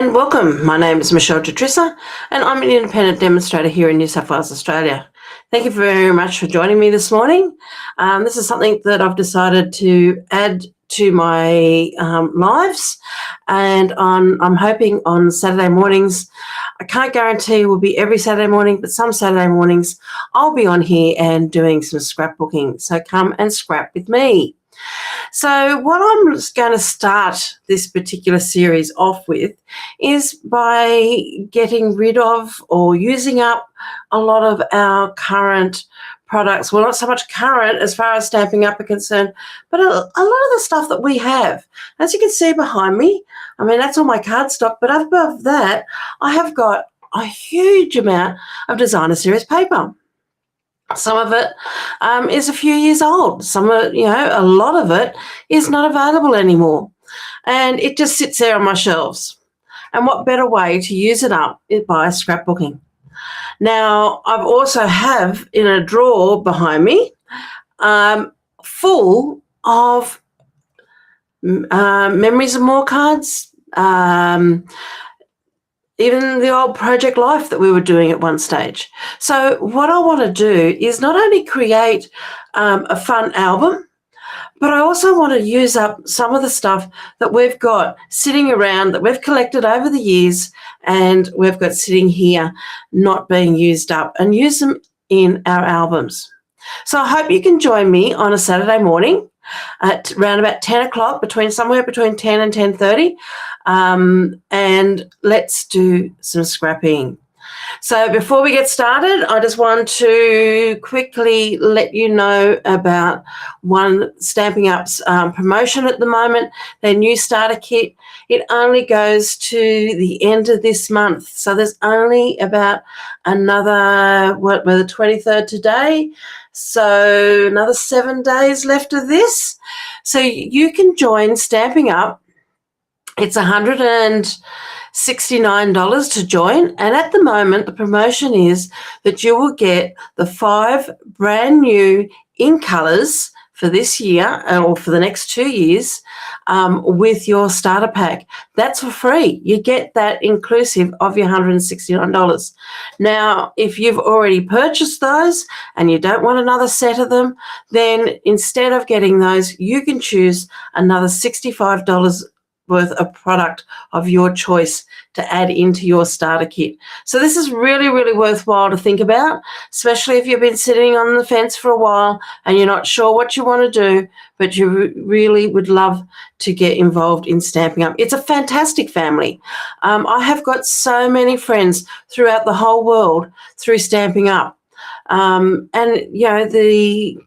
And welcome. My name is Michele Jutrisa, and I'm an independent demonstrator here in New South Wales, Australia. Thank you very much for joining me this morning. This is something that I've decided to add to my lives, and I'm hoping on Saturday mornings. I can't guarantee it will be every Saturday morning, but some Saturday mornings I'll be on here and doing some scrapbooking. So come and scrap with me. So what I'm going to start this particular series off with is by getting rid of or using up a lot of our current products. Well, not so much current as far as Stamping Up are concerned, but a lot of the stuff that we have. As you can see behind me, I mean, that's all my cardstock, but above that, I have got a huge amount of designer series paper. Some of it is a few years old. Some of, a lot of it is not available anymore. And it just sits there on my shelves. And what better way to use it up is by scrapbooking. Now, I've also have in a drawer behind me full of Memories of More cards, even the old Project Life that we were doing at one stage. So what I want to do is not only create a fun album, but I also want to use up some of the stuff that we've got sitting around that we've collected over the years and we've got sitting here not being used up, and use them in our albums. So I hope you can join me on a Saturday morning at around about 10 o'clock, somewhere between 10 and 10:30, and let's do some scrapping. So before we get started, I just want to quickly let you know about one Stamping Up's promotion at the moment, their new starter kit. It only goes to the end of this month. So there's only about another, we're the 23rd today, so another 7 days left of this. So you can join Stamping Up. It's $169 to join, and at the moment the promotion is that you will get the 5 brand new in colours for this year or for the next 2 years with your starter pack. That's for free. You get that inclusive of your $169. Now, if you've already purchased those and you don't want another set of them, then instead of getting those, you can choose another $65 worth of product of your choice to add into your starter kit. So this is really, really worthwhile to think about, especially if you've been sitting on the fence for a while and you're not sure what you want to do, but you really would love to get involved in Stamping Up. It's a fantastic family. I have got so many friends throughout the whole world through Stamping Up. And, the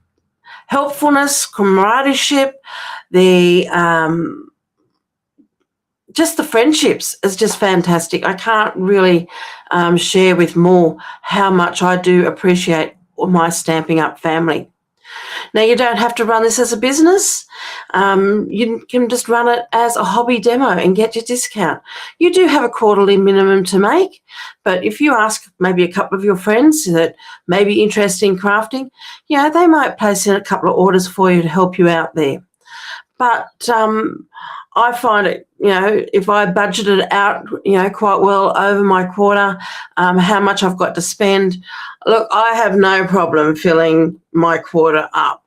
helpfulness, camaraderie, just the friendships is just fantastic. I can't really share with more how much I do appreciate my Stamping Up family. Now, you don't have to run this as a business. You can just run it as a hobby demo and get your discount. You do have a quarterly minimum to make, but if you ask maybe a couple of your friends that may be interested in crafting, they might place in a couple of orders for you to help you out there. But I find it, if I budgeted it out, quite well over my quarter, how much I've got to spend, look, I have no problem filling my quarter up.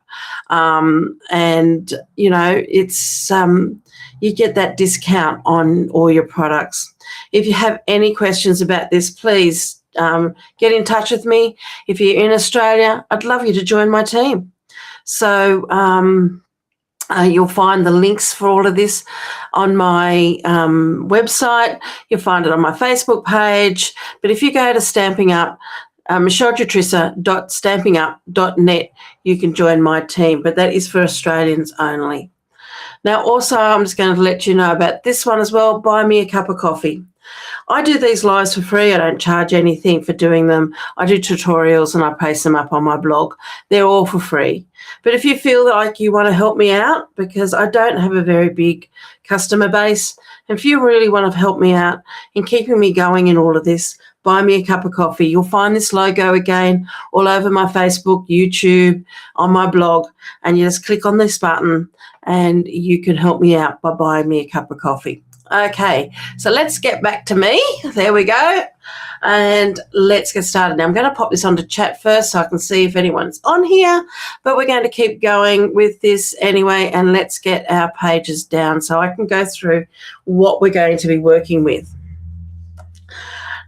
It's you get that discount on all your products. If you have any questions about this, please get in touch with me. If you're in Australia, I'd love you to join my team. So you'll find the links for all of this on my website. You'll find it on my Facebook page. But if you go to Stamping Up, michellejutrisa.stampingup.net, you can join my team. But that is for Australians only. Now, also, I'm just going to let you know about this one as well. Buy me a cup of coffee. I do these lives for free. I don't charge anything for doing them. I do tutorials and I paste them up on my blog. They're all for free. But if you feel like you want to help me out, because I don't have a very big customer base, and if you really want to help me out in keeping me going in all of this, buy me a cup of coffee. You'll find this logo again all over my Facebook, YouTube, on my blog, and you just click on this button and you can help me out by buying me a cup of coffee. Okay, so let's get back to me. There we go. And let's get started. Now, I'm going to pop this onto chat first so I can see if anyone's on here, but we're going to keep going with this anyway, and let's get our pages down so I can go through what we're going to be working with.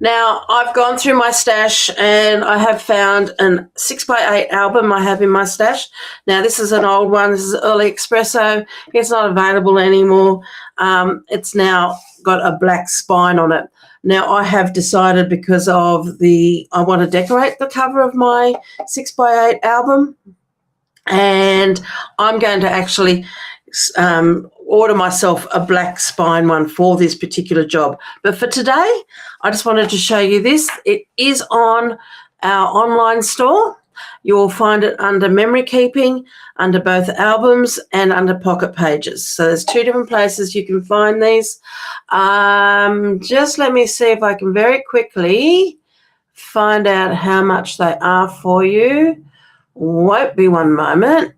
Now, I've gone through my stash and I have found an 6x8 album I have in my stash. Now, this is an old one. This is Early Espresso. It's not available anymore. It's now got a black spine on it. Now, I have decided because of I want to decorate the cover of my 6x8 album, and I'm going to actually order myself a black spine one for this particular job. But for today, I just wanted to show you this. It is on our online store. You'll find it under memory keeping, under both albums and under pocket pages. So there's two different places you can find these. Just let me see if I can very quickly find out how much they are for you. Won't be one moment.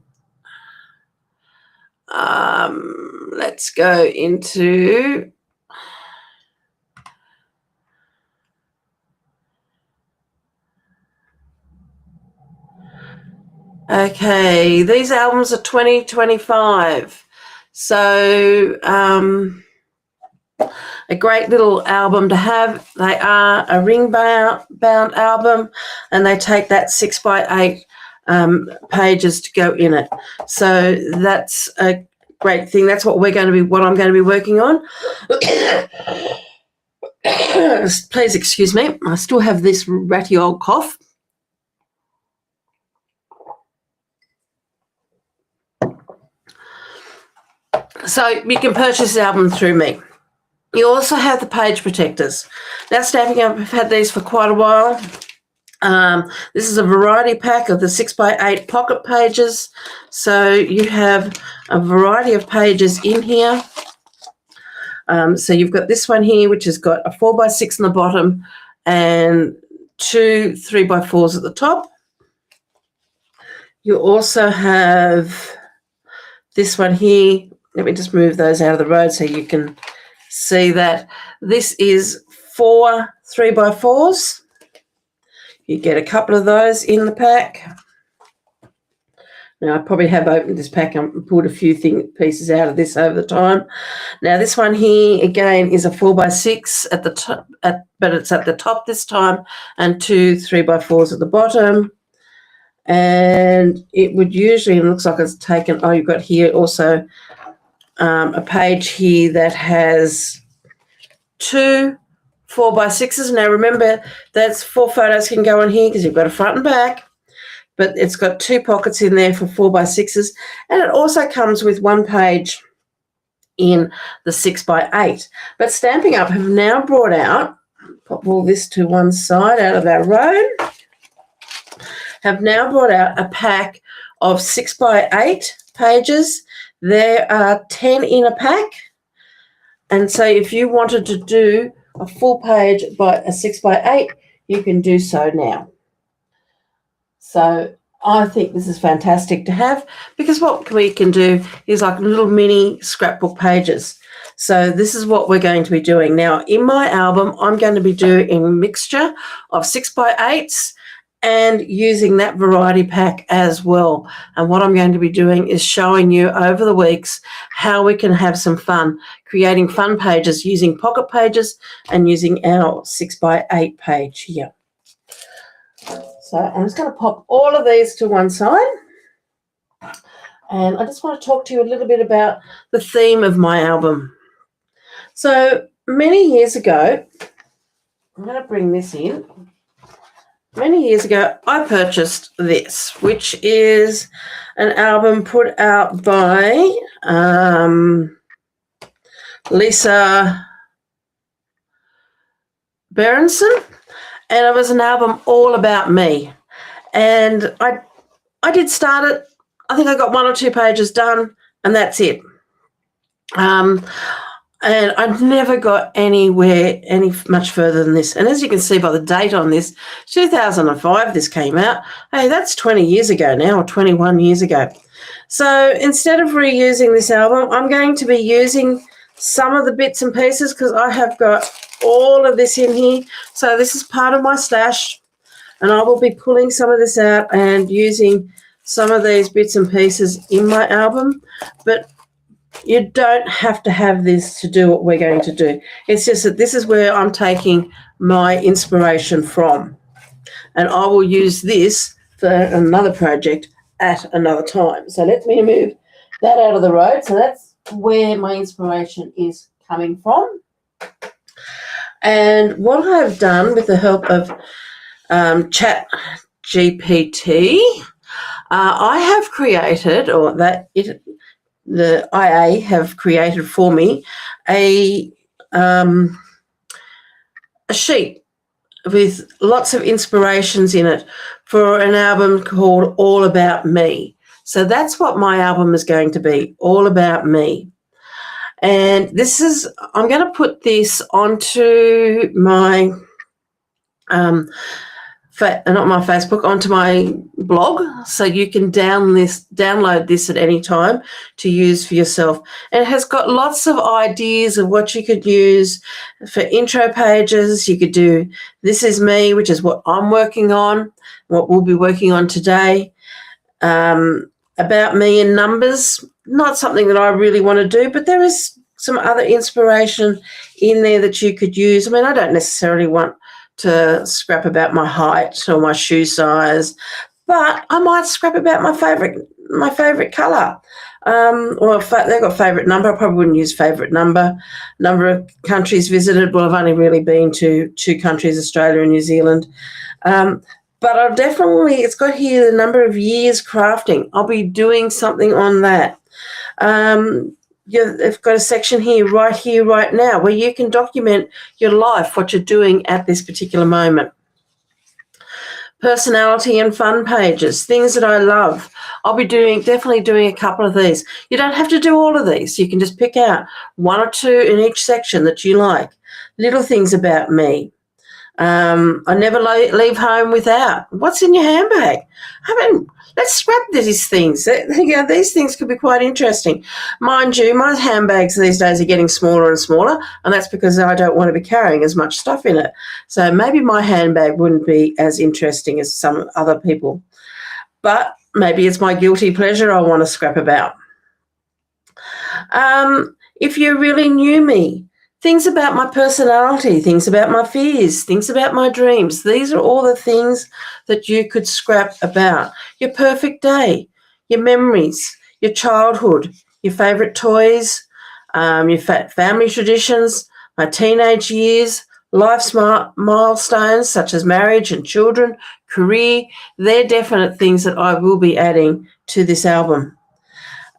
Let's go into okay, these albums are $20.25. So a great little album to have. They are a ring bound album, and they take that 6x8 pages to go in it. So that's a great thing. That's what I'm going to be working on. Please excuse me. I still have this ratty old cough. So you can purchase the album through me. You also have the page protectors. Now, Stamping Up, I've had these for quite a while. This is a variety pack of the 6x8 pocket pages. So you have a variety of pages in here. So you've got this one here, which has got a 4x6 on the bottom and two 3x4s at the top. You also have this one here. Let me just move those out of the road so you can see that. This is 4 3x4s. You get a couple of those in the pack. Now, I probably have opened this pack and pulled a few pieces out of this over the time. Now, this one here, again, is a 4x6 at the top, but it's at the top this time, and two 3x4s at the bottom. And it would usually, it looks like it's taken, you've got here also a page here that has two 4x6s. Now, remember, that's 4 photos can go in here because you've got a front and back, but it's got 2 pockets in there for 4x6s, and it also comes with 1 page in the 6x8. But Stamping Up have now brought out, pop all this to one side out of our road, have now brought out a pack of 6x8 pages. There are 10 in a pack, and so if you wanted to do a full page by a 6x8, you can do so now. So I think this is fantastic to have, because what we can do is like little mini scrapbook pages. So this is what we're going to be doing. Now, in my album, I'm going to be doing a mixture of 6x8s and using that variety pack as well. And what I'm going to be doing is showing you over the weeks how we can have some fun, creating fun pages using pocket pages and using our 6x8 page here. So I'm just going to pop all of these to one side. And I just want to talk to you a little bit about the theme of my album. So many years ago, I'm going to bring this in. Many years ago, I purchased this, which is an album put out by Lisa Berenson, and it was an album all about me. And I did start it. I think I got 1 or 2 pages done, and that's it. And I've never got anywhere much further than this. And as you can see by the date on this, 2005 this came out. Hey, that's 20 years ago now, or 21 years ago. So instead of reusing this album, I'm going to be using some of the bits and pieces because I have got all of this in here. So this is part of my stash, and I will be pulling some of this out and using some of these bits and pieces in my album. But you don't have to have this to do what we're going to do. It's just that this is where I'm taking my inspiration from, and I will use this for another project at another time. So let me move that out of the road. So that's where my inspiration is coming from. And what I've done with the help of Chat GPT, I have created, or the IA have created for me a sheet with lots of inspirations in it for an album called All About Me. So that's what my album is going to be, all about me. And I'm going to put this onto my, not my Facebook, onto my blog, so you can download this at any time to use for yourself. And it has got lots of ideas of what you could use for intro pages. You could do This Is Me, which is what I'm working on, what we'll be working on today. About me in numbers, not something that I really want to do, but there is some other inspiration in there that you could use. I mean, I don't necessarily want to scrap about my height or my shoe size, but I might scrap about my favorite color. Or if they've got favorite number, I probably wouldn't use favorite number. Number of countries visited. Well, I've only really been to 2 countries, Australia and New Zealand. But I've definitely, it's got here the number of years crafting. I'll be doing something on that. They've got a section here, right now, where you can document your life, what you're doing at this particular moment. Personality and fun pages, things that I love. I'll be definitely doing a couple of these. You don't have to do all of these. You can just pick out 1 or 2 in each section that you like. Little things about me. I never leave home without. What's in your handbag? I mean, let's scrap these things. These things could be quite interesting. Mind you, my handbags these days are getting smaller and smaller, and that's because I don't want to be carrying as much stuff in it. So maybe my handbag wouldn't be as interesting as some other people. But maybe it's my guilty pleasure I want to scrap about. If you really knew me, things about my personality, things about my fears, things about my dreams. These are all the things that you could scrap about. Your perfect day, your memories, your childhood, your favourite toys, your family traditions, my teenage years, life's milestones such as marriage and children, career. They're definite things that I will be adding to this album.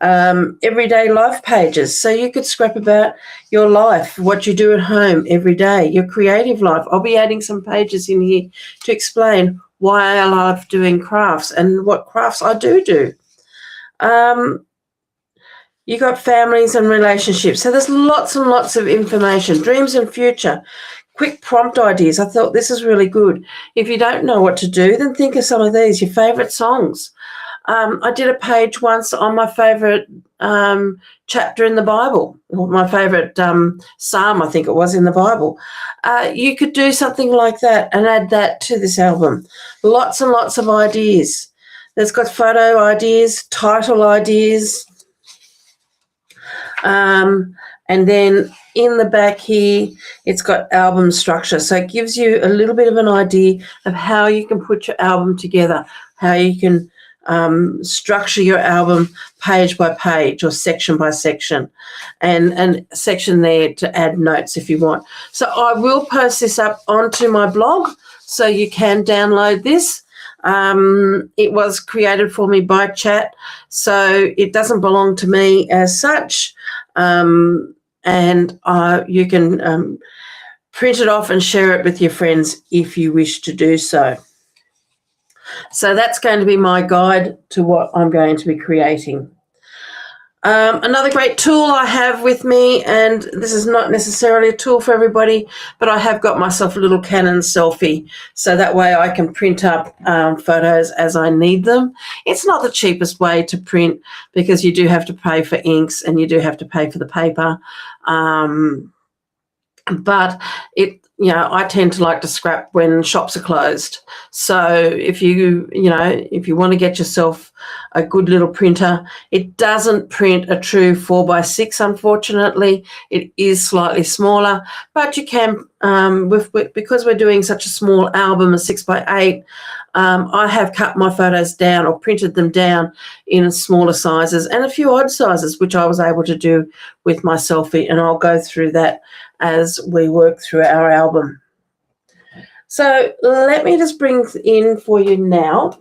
Everyday life pages. So you could scrap about your life, what you do at home every day, your creative life. I'll be adding some pages in here to explain why I love doing crafts and what crafts I do. You got families and relationships. So there's lots and lots of information, dreams and future, quick prompt ideas. I thought this is really good. If you don't know what to do, then think of some of these, your favourite songs. I did a page once on my favourite chapter in the Bible, or my favourite psalm, I think it was, in the Bible. You could do something like that and add that to this album. Lots and lots of ideas. There's got photo ideas, title ideas. And then in the back here, it's got album structure. So it gives you a little bit of an idea of how you can put your album together, how you can structure your album page by page or section by section, and a section there to add notes if you want. So I will post this up onto my blog so you can download this. It was created for me by Chat, so it doesn't belong to me as such, and you can print it off and share it with your friends if you wish to do so. So that's going to be my guide to what I'm going to be creating. Another great tool I have with me, and this is not necessarily a tool for everybody, but I have got myself a little Canon selfie, so that way I can print up photos as I need them. It's not the cheapest way to print because you do have to pay for inks and you do have to pay for the paper, But I tend to like to scrap when shops are closed. So if you want to get yourself a good little printer, it doesn't print a true 4x6, unfortunately. It is slightly smaller, but you can, because we're doing such a small album, a 6x8, I have cut my photos down or printed them down in smaller sizes and a few odd sizes, which I was able to do with my selfie, and I'll go through that as we work through our album. So let me just bring in for you now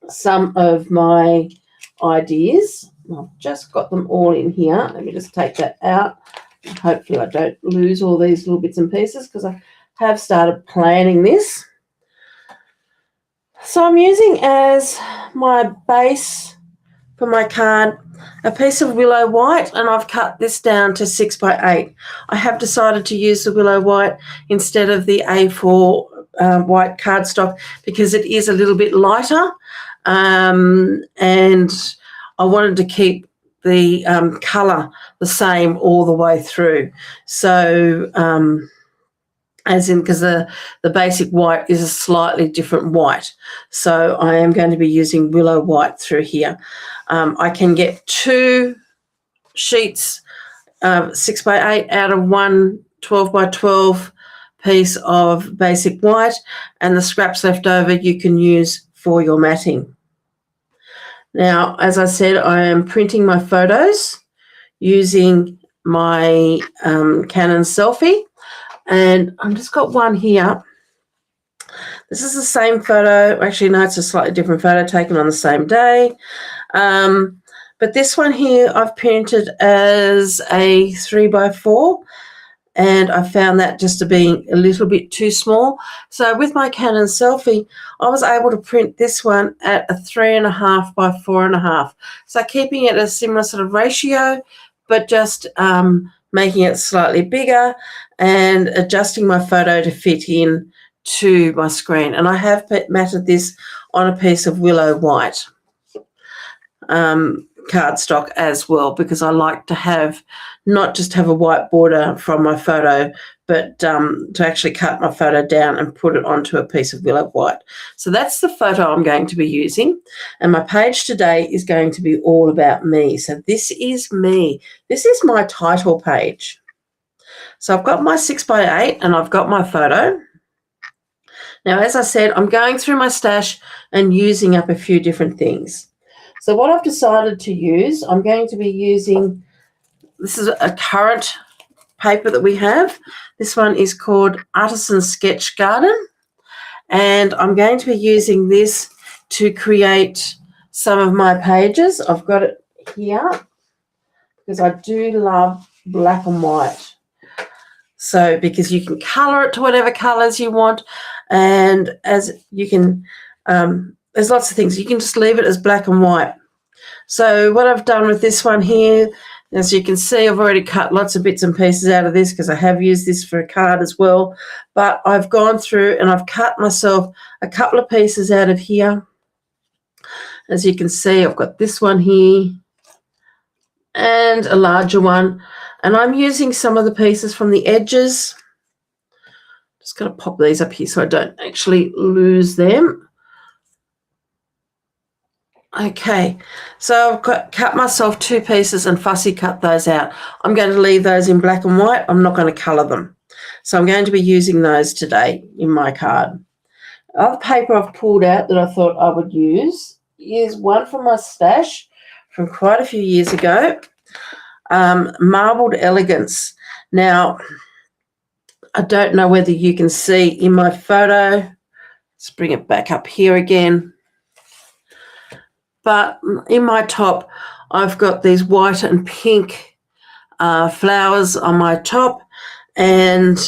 some of my ideas. I've just got them all in here. Let me just take that out. Hopefully I don't lose all these little bits and pieces, because I have started planning this. So I'm using as my base for my card a piece of willow white, and I've cut this down to 6x8. I have decided to use the willow white instead of the A4 white cardstock, because it is a little bit lighter, and I wanted to keep the colour the same all the way through. So as in, because the basic white is a slightly different white. So I am going to be using willow white through here. I can get 2 sheets 6x8 out of one 12x12 piece of basic white, and the scraps left over you can use for your matting. Now, as I said, I am printing my photos using my Canon selfie, and I've just got one here. This is the same photo. Actually, no, it's a slightly different photo taken on the same day. But this one here I've printed as a 3x4, and I found that just to be a little bit too small. So with my Canon selfie, I was able to print this one at a 3.5 by 4.5. So keeping it a similar sort of ratio, but just making it slightly bigger and adjusting my photo to fit in to my screen. And I have matted this on a piece of willow white cardstock as well, because I like to have not just have a white border from my photo, but to actually cut my photo down and put it onto a piece of willow white. So that's the photo I'm going to be using, and my page today is going to be all about me. So this is me. This is my title page. So I've got my 6x8 and I've got my photo. Now, as I said, I'm going through my stash and using up a few different things. So what I've decided to use, I'm going to be using, this is a current paper that we have. This one is called Artisan Sketch Garden, and I'm going to be using this to create some of my pages. I've got it here because I do love black and white. So because you can colour it to whatever colours you want, and as you can, there's lots of things. You can just leave it as black and white. So what I've done with this one here, as you can see, I've already cut lots of bits and pieces out of this because I have used this for a card as well. But I've gone through and I've cut myself a couple of pieces out of here. As you can see, I've got this one here and a larger one. And I'm using some of the pieces from the edges. Just going to pop these up here so I don't actually lose them. Okay, so I've cut myself 2 pieces and fussy cut those out. I'm going to leave those in black and white. I'm not going to colour them. So I'm going to be using those today in my card. Other paper I've pulled out that I thought I would use is one from my stash from quite a few years ago, Marbled Elegance. Now, I don't know whether you can see in my photo. Let's bring it back up here again. But in my top, I've got these white and pink flowers on my top, and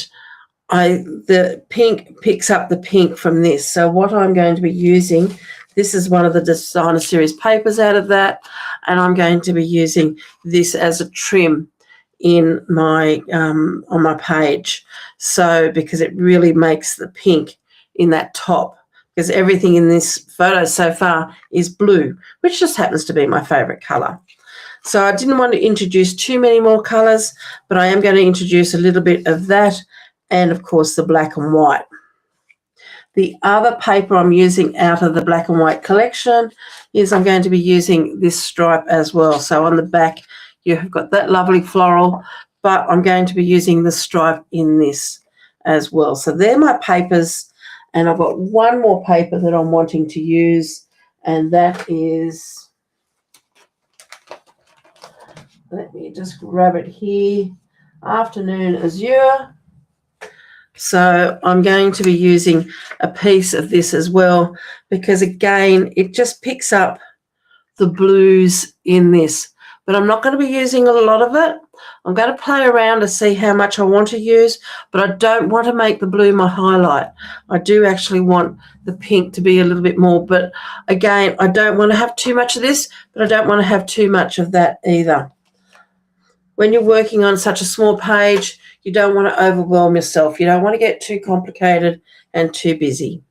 the pink picks up the pink from this. So what I'm going to be using, this is one of the designer series papers out of that, and I'm going to be using this as a trim in my on my page. So because it really makes the pink in that top, because everything in this photo so far is blue, which just happens to be my favourite colour. So I didn't want to introduce too many more colours, but I am going to introduce a little bit of that and, of course, the black and white. The other paper I'm using out of the black and white collection is I'm going to be using this stripe as well. So on the back, you have got that lovely floral, but I'm going to be using the stripe in this as well. So they're my papers, and I've got one more paper that I'm wanting to use, and that is, let me just grab it here, Afternoon Azure. So I'm going to be using a piece of this as well, because again, it just picks up the blues in this. But I'm not going to be using a lot of it. I'm going to play around to see how much I want to use, but I don't want to make the blue my highlight. I do actually want the pink to be a little bit more. But again, I don't want to have too much of this, but I don't want to have too much of that either. When you're working on such a small page, you don't want to overwhelm yourself. You don't want to get too complicated and too busy.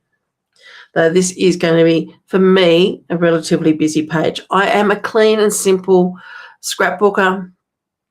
Though this is going to be, for me, a relatively busy page. I am a clean and simple scrapbooker.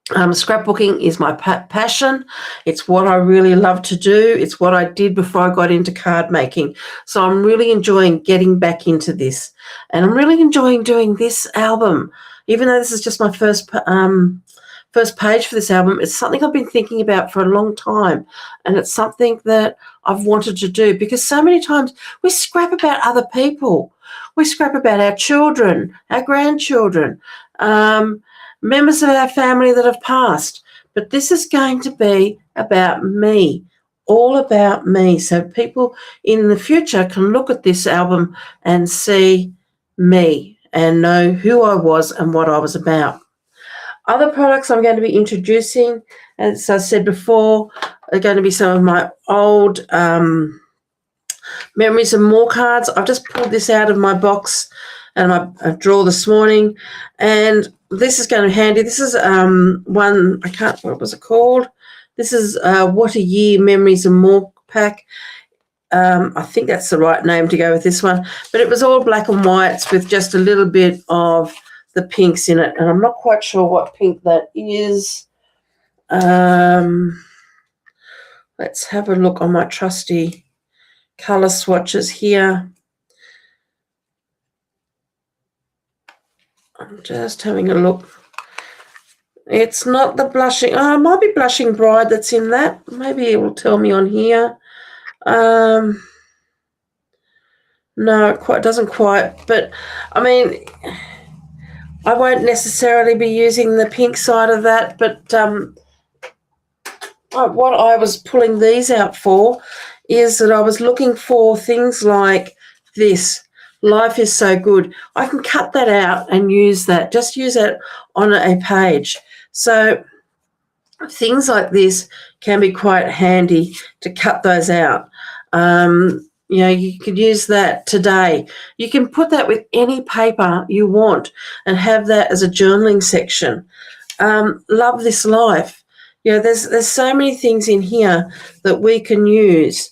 Scrapbooking is my passion. It's what I really love to do. It's what I did before I got into card making. So I'm really enjoying getting back into this. And I'm really enjoying doing this album. Even though this is just my first page for this album, it's something I've been thinking about for a long time, and it's something that I've wanted to do, because so many times we scrap about other people. We scrap about our children, our grandchildren, members of our family that have passed. But this is going to be about me, all about me, so people in the future can look at this album and see me and know who I was and what I was about. Other products I'm going to be introducing, as I said before, are going to be some of my old Memories and More cards. I've just pulled this out of my box and my drawer this morning, and this is going to be handy. This is one, what was it called? This is What a Year Memories and More pack. I think that's the right name to go with this one, but it was all black and whites with just a little bit of the pinks in it, and I'm not quite sure what pink that is. Let's have a look on my trusty color swatches here. I'm just having a look. It's not the blushing. Oh, it might be Blushing Bride that's in that. Maybe it will tell me on here. No, it doesn't quite. But I mean, I won't necessarily be using the pink side of that, but what I was pulling these out for is that I was looking for things like this. Life is so good. I can cut that out and use that, just use it on a page. So things like this can be quite handy to cut those out. You know, you could use that today. You can put that with any paper you want and have that as a journaling section. Love this life. You know, there's so many things in here that we can use.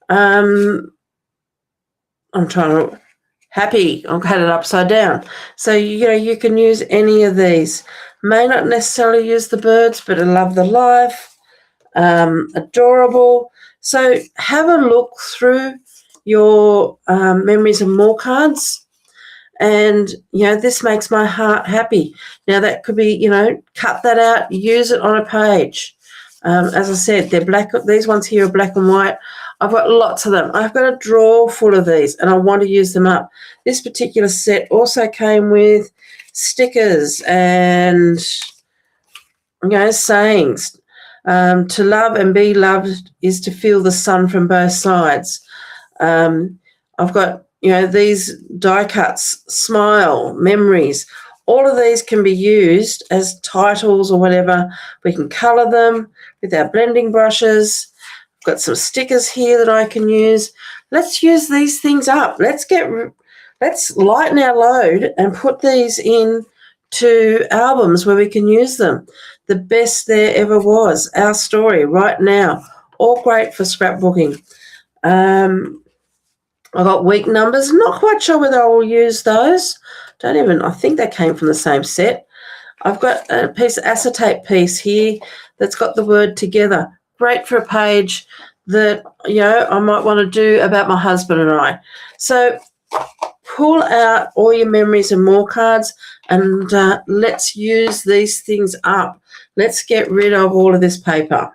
I'm trying to, happy, I've had it upside down. So, you know, you can use any of these. May not necessarily use the birds, but I love the life. Adorable. So have a look through your Memories and More cards, and you know, this makes my heart happy. Now that could be, you know, cut that out, use it on a page. As I said, they're black. These ones here are black and white. I've got lots of them. I've got a drawer full of these, and I want to use them up. This particular set also came with stickers and, you know, sayings. To love and be loved is to feel the sun from both sides. I've got, you know, these die cuts, smile, memories. All of these can be used as titles or whatever. We can colour them with our blending brushes. I've got some stickers here that I can use. Let's use these things up. Let's lighten our load and put these in to albums where we can use them. The best there ever was, our story right now. All great for scrapbooking. I got week numbers. Not quite sure whether I will use those. I think they came from the same set. I've got a piece of acetate piece here that's got the word together. Great for a page that, I might want to do about my husband and I. So pull out all your memories and more cards, and let's use these things up. Let's get rid of all of this paper.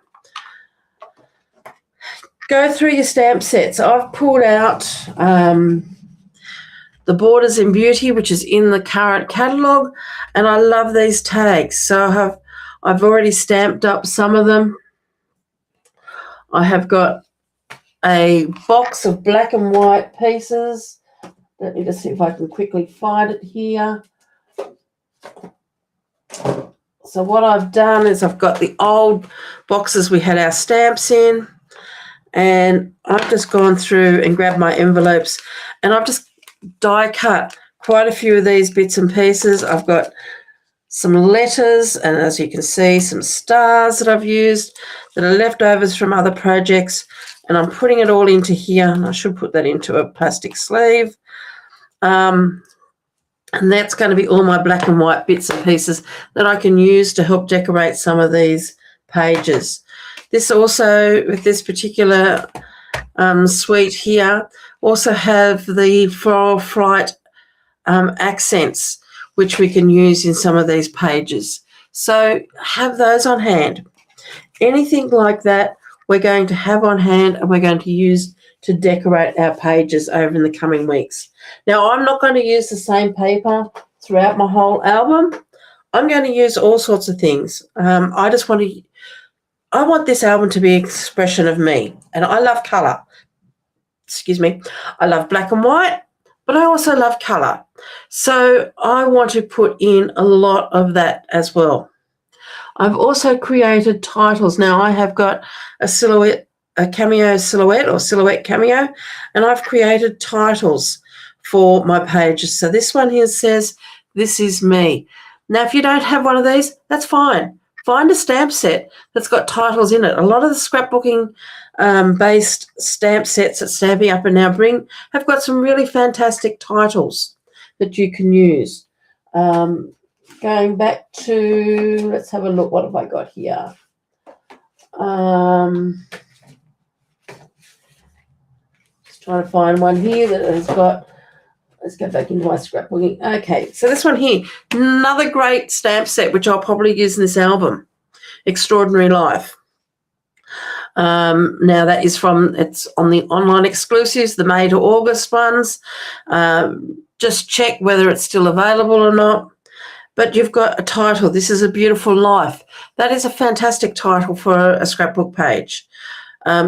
Go through your stamp sets. I've pulled out the Borders in Beauty, which is in the current catalogue, and I love these tags. So I've already stamped up some of them. I have got a box of black and white pieces. Let me just see if I can quickly find it here. So what I've done is I've got the old boxes we had our stamps in, and I've just gone through and grabbed my envelopes, and I've just die cut quite a few of these bits and pieces. I've got some letters, and as you can see, some stars that I've used that are leftovers from other projects, and I'm putting it all into here, and I should put that into a plastic sleeve. And that's going to be all my black and white bits and pieces that I can use to help decorate some of these pages. This also, with this particular suite here, also have the floral flight accents, which we can use in some of these pages. So have those on hand. Anything like that we're going to have on hand, and we're going to use to decorate our pages over in the coming weeks. Now, I'm not going to use the same paper throughout my whole album. I'm going to use all sorts of things. I want this album to be an expression of me, and I love colour. Excuse me. I love black and white, but I also love colour. So I want to put in a lot of that as well. I've also created titles. Now, I have got a cameo silhouette or silhouette cameo, and I've created titles for my pages. So this one here says, "This is me." Now, if you don't have one of these, that's fine. Find a stamp set that's got titles in it. A lot of the scrapbooking based stamp sets that Stampin' Up! And Now bring have got some really fantastic titles that you can use. Going back to, let's have a look. What have I got here? Just trying to find one here that has got, let's go back into my scrapbooking. Okay, so this one here, another great stamp set, which I'll probably use in this album, Extraordinary Life. Now that is it's on the online exclusives, the May to August ones. Just check whether it's still available or not. But you've got a title, "This is a Beautiful Life." That is a fantastic title for a scrapbook page.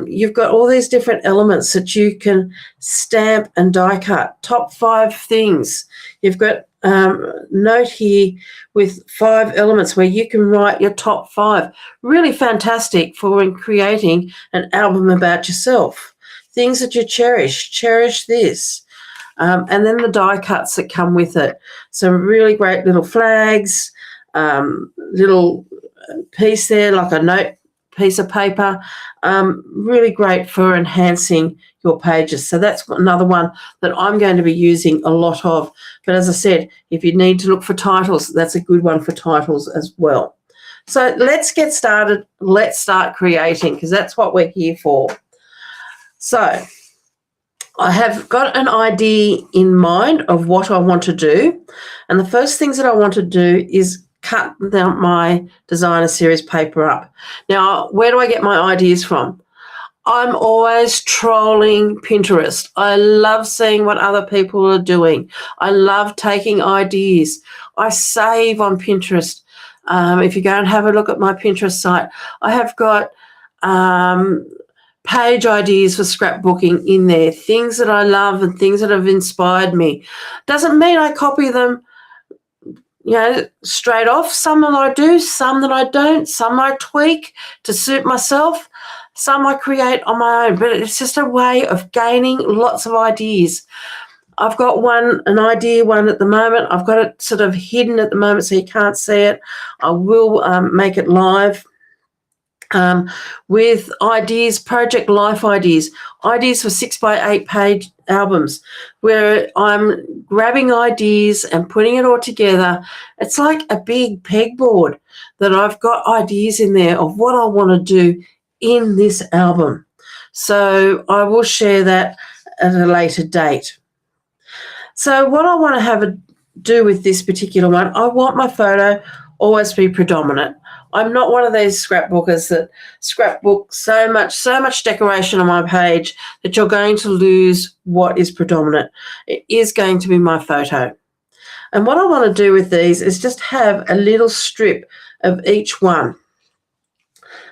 You've got all these different elements that you can stamp and die cut. Top 5 things. You've got note here with 5 elements where you can write your top 5. Really fantastic for creating an album about yourself. Things that you cherish. Cherish this. And then the die cuts that come with it. Some really great little flags, little piece there, like a note piece of paper. Really great for enhancing your pages. So that's another one that I'm going to be using a lot of. But as I said, if you need to look for titles, that's a good one for titles as well. So let's get started. Let's start creating, because that's what we're here for. So I have got an idea in mind of what I want to do. And the first things that I want to do is cut down my designer series paper up. Now, where do I get my ideas from? I'm always trolling Pinterest. I love seeing what other people are doing. I love taking ideas. I save on Pinterest. If you go and have a look at my Pinterest site, I have got page ideas for scrapbooking in there, things that I love and things that have inspired me. Doesn't mean I copy them, straight off. Some that I do, some that I don't, some I tweak to suit myself, some I create on my own. But it's just a way of gaining lots of ideas. I've got an idea at the moment. I've got it sort of hidden at the moment so you can't see it. I will make it live. with ideas, project life ideas, ideas for 6x8 page albums, where I'm grabbing ideas and putting it all together. It's like a big pegboard that I've got ideas in there of what I want to do in this album. So I will share that at a later date. So what I want to do with this particular one, I want my photo always to be predominant. I'm not one of these scrapbookers that scrapbook so much decoration on my page that you're going to lose what is predominant. It is going to be my photo. And what I want to do with these is just have a little strip of each one.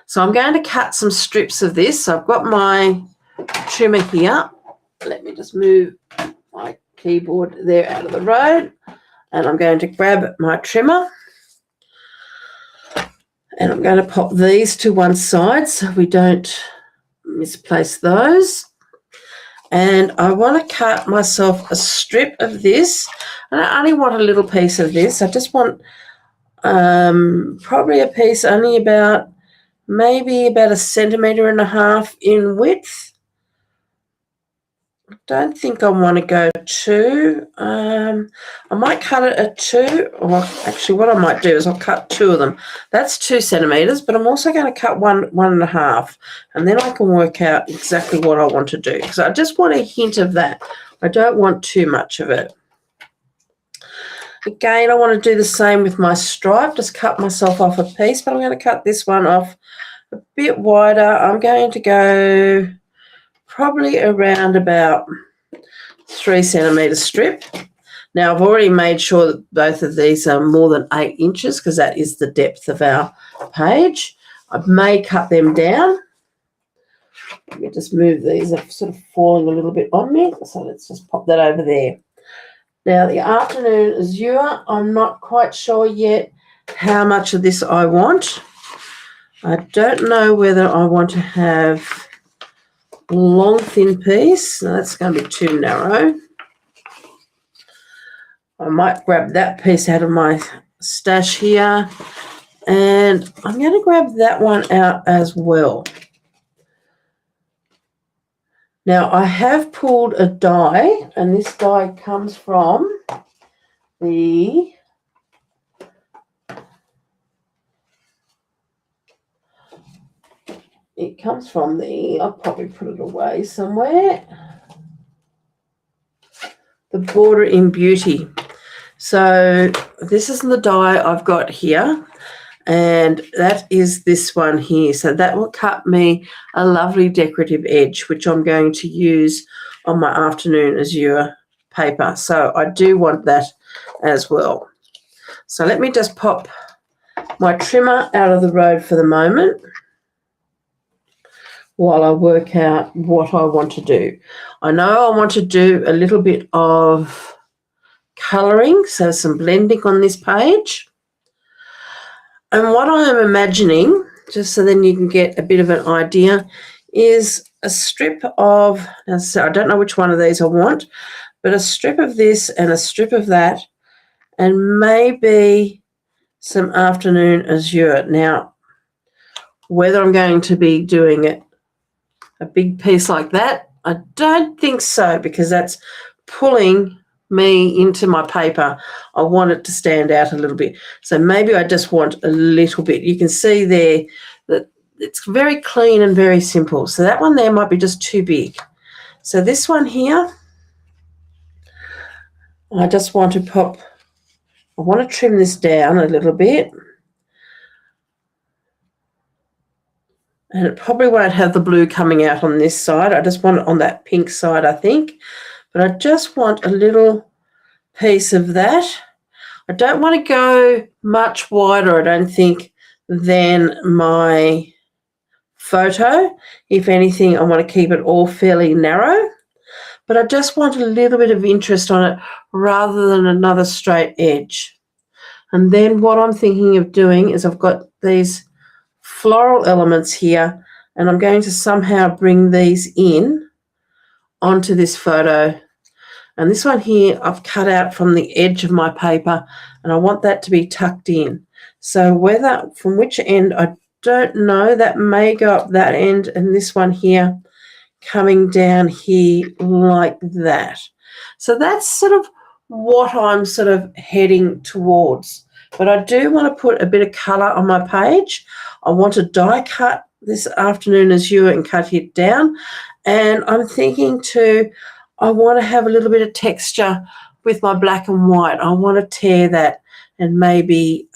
So I'm going to cut some strips of this. So I've got my trimmer here. Let me just move my keyboard there out of the road. And I'm going to grab my trimmer. And I'm going to pop these to one side so we don't misplace those. And I want to cut myself a strip of this. And I only want a little piece of this. I just want probably a piece only maybe about 1.5 centimetres in width. I don't think I want to go 2. I might cut it at 2, or actually what I might do is I'll cut 2 of them. That's 2 centimetres, but I'm also going to cut 1.5, and then I can work out exactly what I want to do, because I just want a hint of that. I don't want too much of it. Again, I want to do the same with my stripe, just cut myself off a piece, but I'm going to cut this one off a bit wider. I'm going to go probably around about 3 centimetre strip. Now, I've already made sure that both of these are more than 8 inches because that is the depth of our page. I may cut them down. Let me just move these. They're sort of falling a little bit on me. So let's just pop that over there. Now, the afternoon azure, I'm not quite sure yet how much of this I want. I don't know whether I want to have long thin piece. No, that's going to be too narrow. I might grab that piece out of my stash here, and I'm going to grab that one out as well. Now I have pulled a die, and this die comes from the I'll probably put it away somewhere, the Border in Beauty. So this is the die I've got here, and that is this one here. So that will cut me a lovely decorative edge, which I'm going to use on my afternoon azure paper. So I do want that as well. So let me just pop my trimmer out of the road for the moment while I work out what I want to do. I know I want to do a little bit of colouring, so some blending on this page. And what I am imagining, just so then you can get a bit of an idea, is a strip of, now so I don't know which one of these I want, but a strip of this and a strip of that, and maybe some afternoon azure. Now, whether I'm going to be doing it a big piece like that, I don't think so, because that's pulling me into my paper. I want it to stand out a little bit. So maybe I just want a little bit. You can see there that it's very clean and very simple. So that one there might be just too big. So this one here, I just want to I want to trim this down a little bit. And it probably won't have the blue coming out on this side. I just want it on that pink side, I think. But I just want a little piece of that. I don't want to go much wider, I don't think, than my photo. If anything, I want to keep it all fairly narrow. But I just want a little bit of interest on it rather than another straight edge. And then what I'm thinking of doing is I've got these floral elements here, and I'm going to somehow bring these in onto this photo. And this one here I've cut out from the edge of my paper, and I want that to be tucked in. So whether from which end I don't know, that may go up that end, and this one here coming down here like that. So that's sort of what I'm sort of heading towards. But I do want to put a bit of colour on my page. I want to die cut this afternoon as you and cut it down. And I'm thinking too, I want to have a little bit of texture with my black and white. I want to tear that and maybe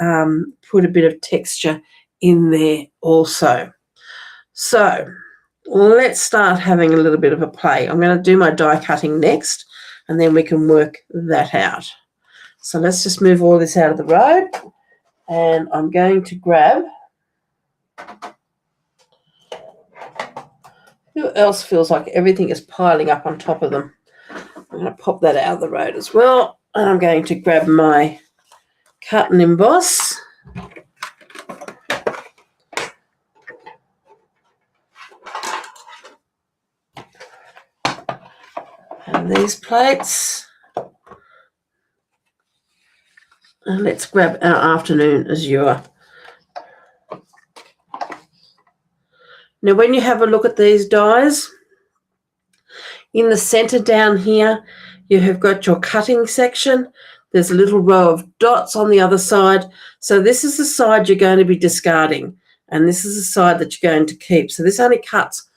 put a bit of texture in there also. So let's start having a little bit of a play. I'm going to do my die cutting next, and then we can work that out. So let's just move all this out of the road, and I'm going to grab, who else feels like everything is piling up on top of them? I'm going to pop that out of the road as well, and I'm going to grab my cut and emboss. And these plates. And let's grab our afternoon azure. Now, when you have a look at these dies, in the center down here, you have got your cutting section. There's a little row of dots on the other side. So this is the side you're going to be discarding, and this is the side that you're going to keep. So this only cuts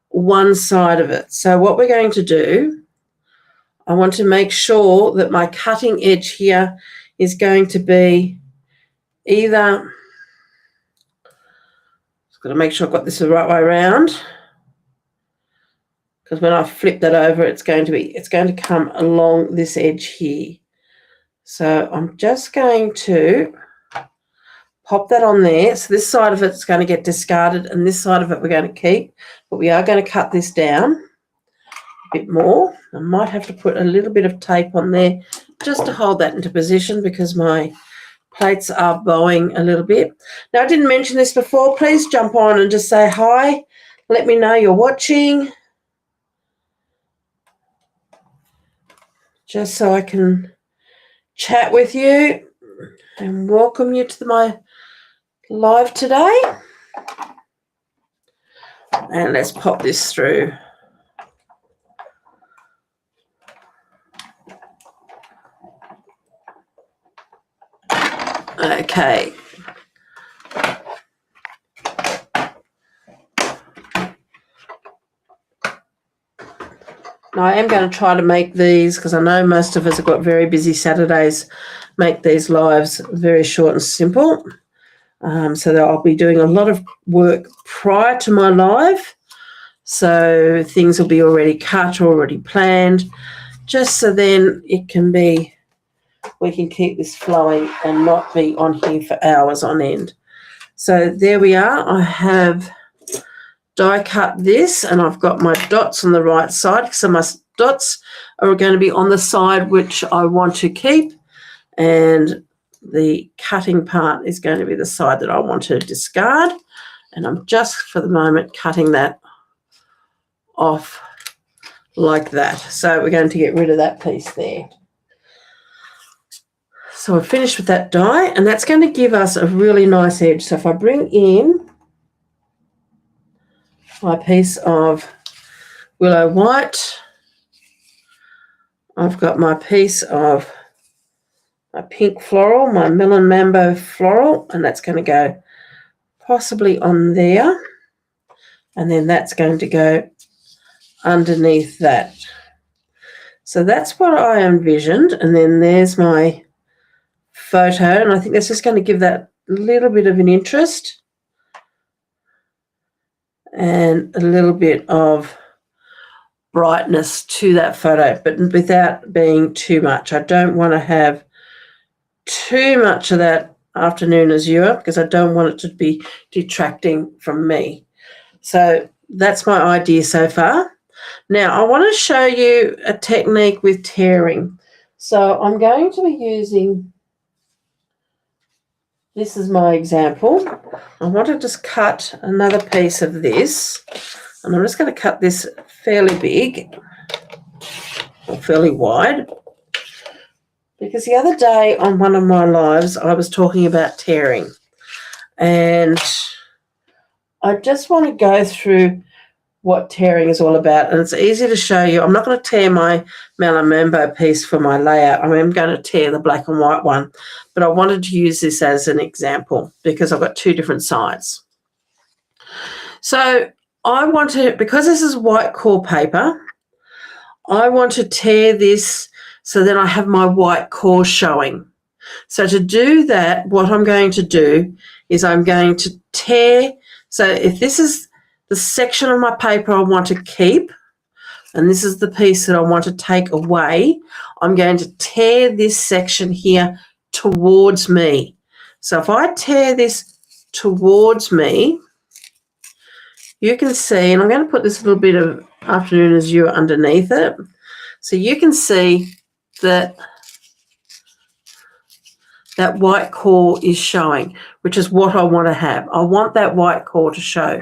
one side of it. So what we're going to do, I want to make sure that my cutting edge here is going to be either, just got to make sure I've got this the right way around, because when I flip that over, it's going to come along this edge here. So I'm just going to pop that on there. So this side of it's going to get discarded, and this side of it we're going to keep, but we are going to cut this down a bit more. I might have to put a little bit of tape on there just to hold that into position, because my plates are bowing a little bit. Now, I didn't mention this before. Please jump on and just say hi. Let me know you're watching, just so I can chat with you and welcome you to my live today. And let's pop this through. Okay. Now, I am going to try to make these, because I know most of us have got very busy Saturdays, make these lives very short and simple. So that I'll be doing a lot of work prior to my live. So things will be already cut, already planned, just so then it can be, we can keep this flowing and not be on here for hours on end. So there we are. I have die cut this, and I've got my dots on the right side. So my dots are going to be on the side which I want to keep, and the cutting part is going to be the side that I want to discard. And I'm just, for the moment, cutting that off like that. So we're going to get rid of that piece there. So we're finished with that die, and that's going to give us a really nice edge. So if I bring in my piece of willow white, I've got my piece of my pink floral, my melon mambo floral, and that's going to go possibly on there, and then that's going to go underneath that. So that's what I envisioned, and then there's my photo, and I think that's just going to give that little bit of an interest and a little bit of brightness to that photo, but without being too much. I don't want to have too much of that afternoon azure, because I don't want it to be detracting from me. So that's my idea so far. Now I want to show you a technique with tearing. So I'm going to be using, this is my example. I want to just cut another piece of this, and I'm just going to cut this fairly big or fairly wide, because the other day on one of my lives I was talking about tearing, and I just want to go through what tearing is all about, and it's easy to show you. I'm not going to tear my Malamambo piece for my layout. I am going to tear the black and white one, but I wanted to use this as an example because I've got two different sides. So I want to, because this is white core paper, I want to tear this so then I have my white core showing. So to do that, what I'm going to do is I'm going to tear. So if this is the section of my paper I want to keep, and this is the piece that I want to take away, I'm going to tear this section here towards me. So if I tear this towards me, you can see, and I'm going to put this little bit of afternoon azure underneath it, so you can see that that white core is showing, which is what I want to have. I want that white core to show.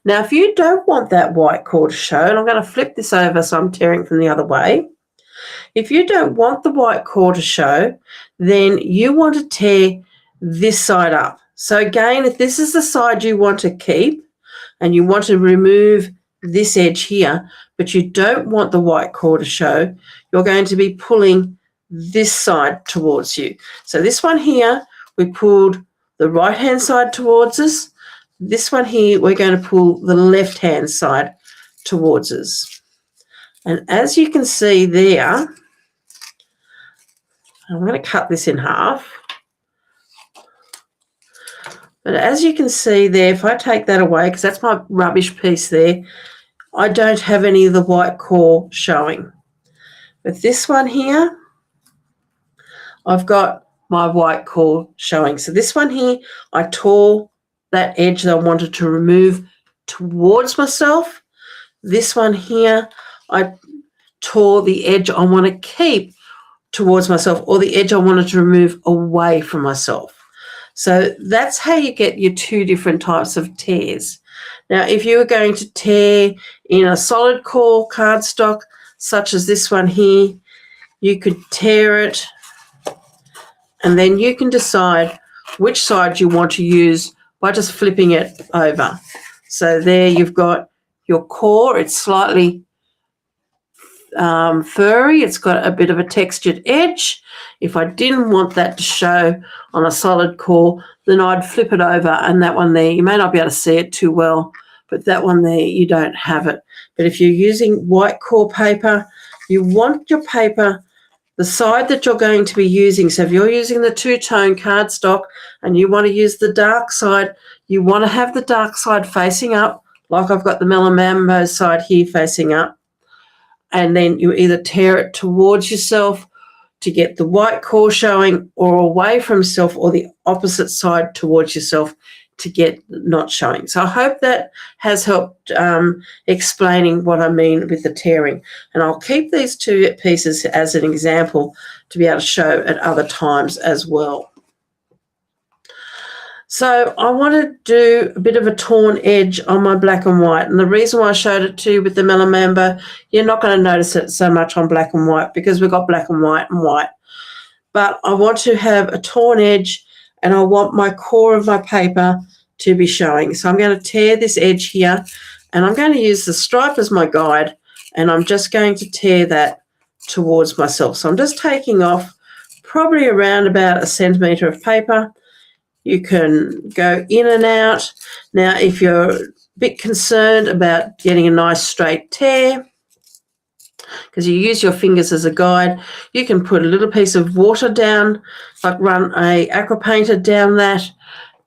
Now, if you don't want that white core to show, and I'm going to flip this over so I'm tearing from the other way. If you don't want the white core to show, then you want to tear this side up. So again, if this is the side you want to keep and you want to remove this edge here, but you don't want the white core to show, you're going to be pulling this side towards you. So this one here, we pulled the right-hand side towards us. This one here, we're going to pull the left-hand side towards us. And as you can see there, I'm going to cut this in half. But as you can see there, if I take that away, because that's my rubbish piece there, I don't have any of the white core showing. But this one here, I've got my white core showing. So this one here, I tore that edge that I wanted to remove towards myself. This one here, I tore the edge I want to keep towards myself, or the edge I wanted to remove away from myself. So that's how you get your two different types of tears. Now, if you were going to tear in a solid core cardstock, such as this one here, you could tear it, and then you can decide which side you want to use by just flipping it over. So there you've got your core. It's slightly furry. It's got a bit of a textured edge. If I didn't want that to show on a solid core, then I'd flip it over, and that one there, you may not be able to see it too well, but that one there, you don't have it. But if you're using white core paper, you want your paper, the side that you're going to be using. So if you're using the two-tone cardstock and you want to use the dark side, you want to have the dark side facing up, like I've got the Malamambo side here facing up. And then you either tear it towards yourself to get the white core showing, or away from yourself, or the opposite side towards yourself to get not showing. So I hope that has helped explaining what I mean with the tearing. And I'll keep these two pieces as an example to be able to show at other times as well. So I want to do a bit of a torn edge on my black and white. And the reason why I showed it to you with the Malamambo, you're not going to notice it so much on black and white because we've got black and white. But I want to have a torn edge, and I want my core of my paper to be showing. So I'm going to tear this edge here, and I'm going to use the stripe as my guide, and I'm just going to tear that towards myself. So I'm just taking off probably around about 1 centimetre of paper. You can go in and out. Now, if you're a bit concerned about getting a nice straight tear, because you use your fingers as a guide, you can put a little piece of water down, like run a aqua painter down that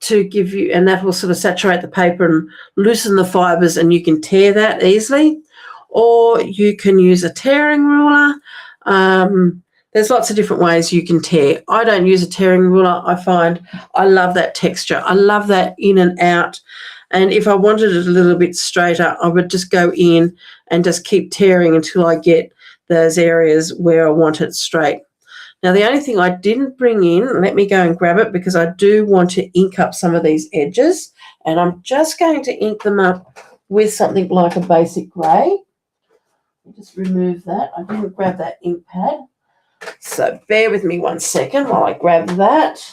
to give you, and that will sort of saturate the paper and loosen the fibres, and you can tear that easily. Or you can use a tearing ruler. There's lots of different ways you can tear. I don't use a tearing ruler. I find I love that texture. I love that in and out. And if I wanted it a little bit straighter, I would just go in and just keep tearing until I get those areas where I want it straight. Now, the only thing I didn't bring in, let me go and grab it because I do want to ink up some of these edges. And I'm just going to ink them up with something like a basic grey. Just remove that. I didn't grab that ink pad. So bear with me 1 second while I grab that.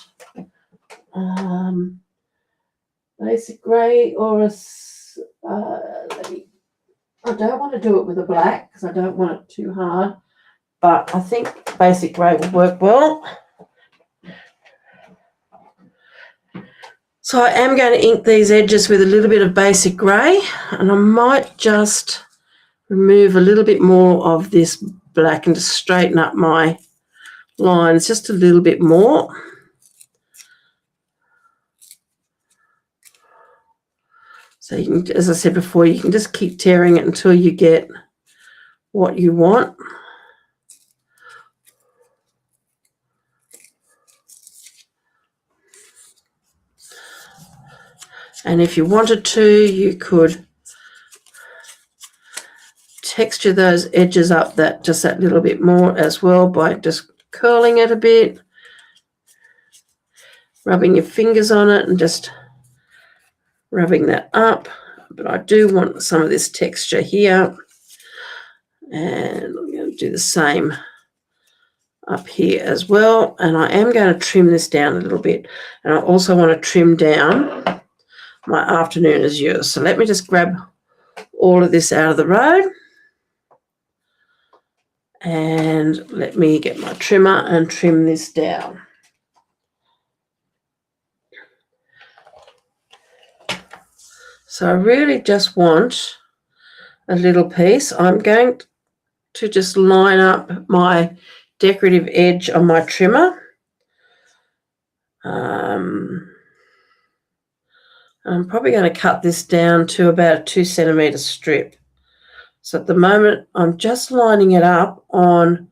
basic grey or a, I don't want to do it with a black because I don't want it too hard, but I think basic grey will work well. So I am going to ink these edges with a little bit of basic grey, and I might just remove a little bit more of this black and just straighten up my lines just a little bit more. So you can, as I said before, you can just keep tearing it until you get what you want. And if you wanted to, you could texture those edges up just that little bit more as well by just curling it a bit, rubbing your fingers on it and just rubbing that up. But I do want some of this texture here, and I'm going to do the same up here as well. And I am going to trim this down a little bit, and I also want to trim down my afternoon azure. So let me just grab all of this out of the road, and let me get my trimmer and trim this down. So I really just want a little piece. I'm going to just line up my decorative edge on my trimmer. I'm probably going to cut this down to about a 2 centimetre strip. So at the moment, I'm just lining it up on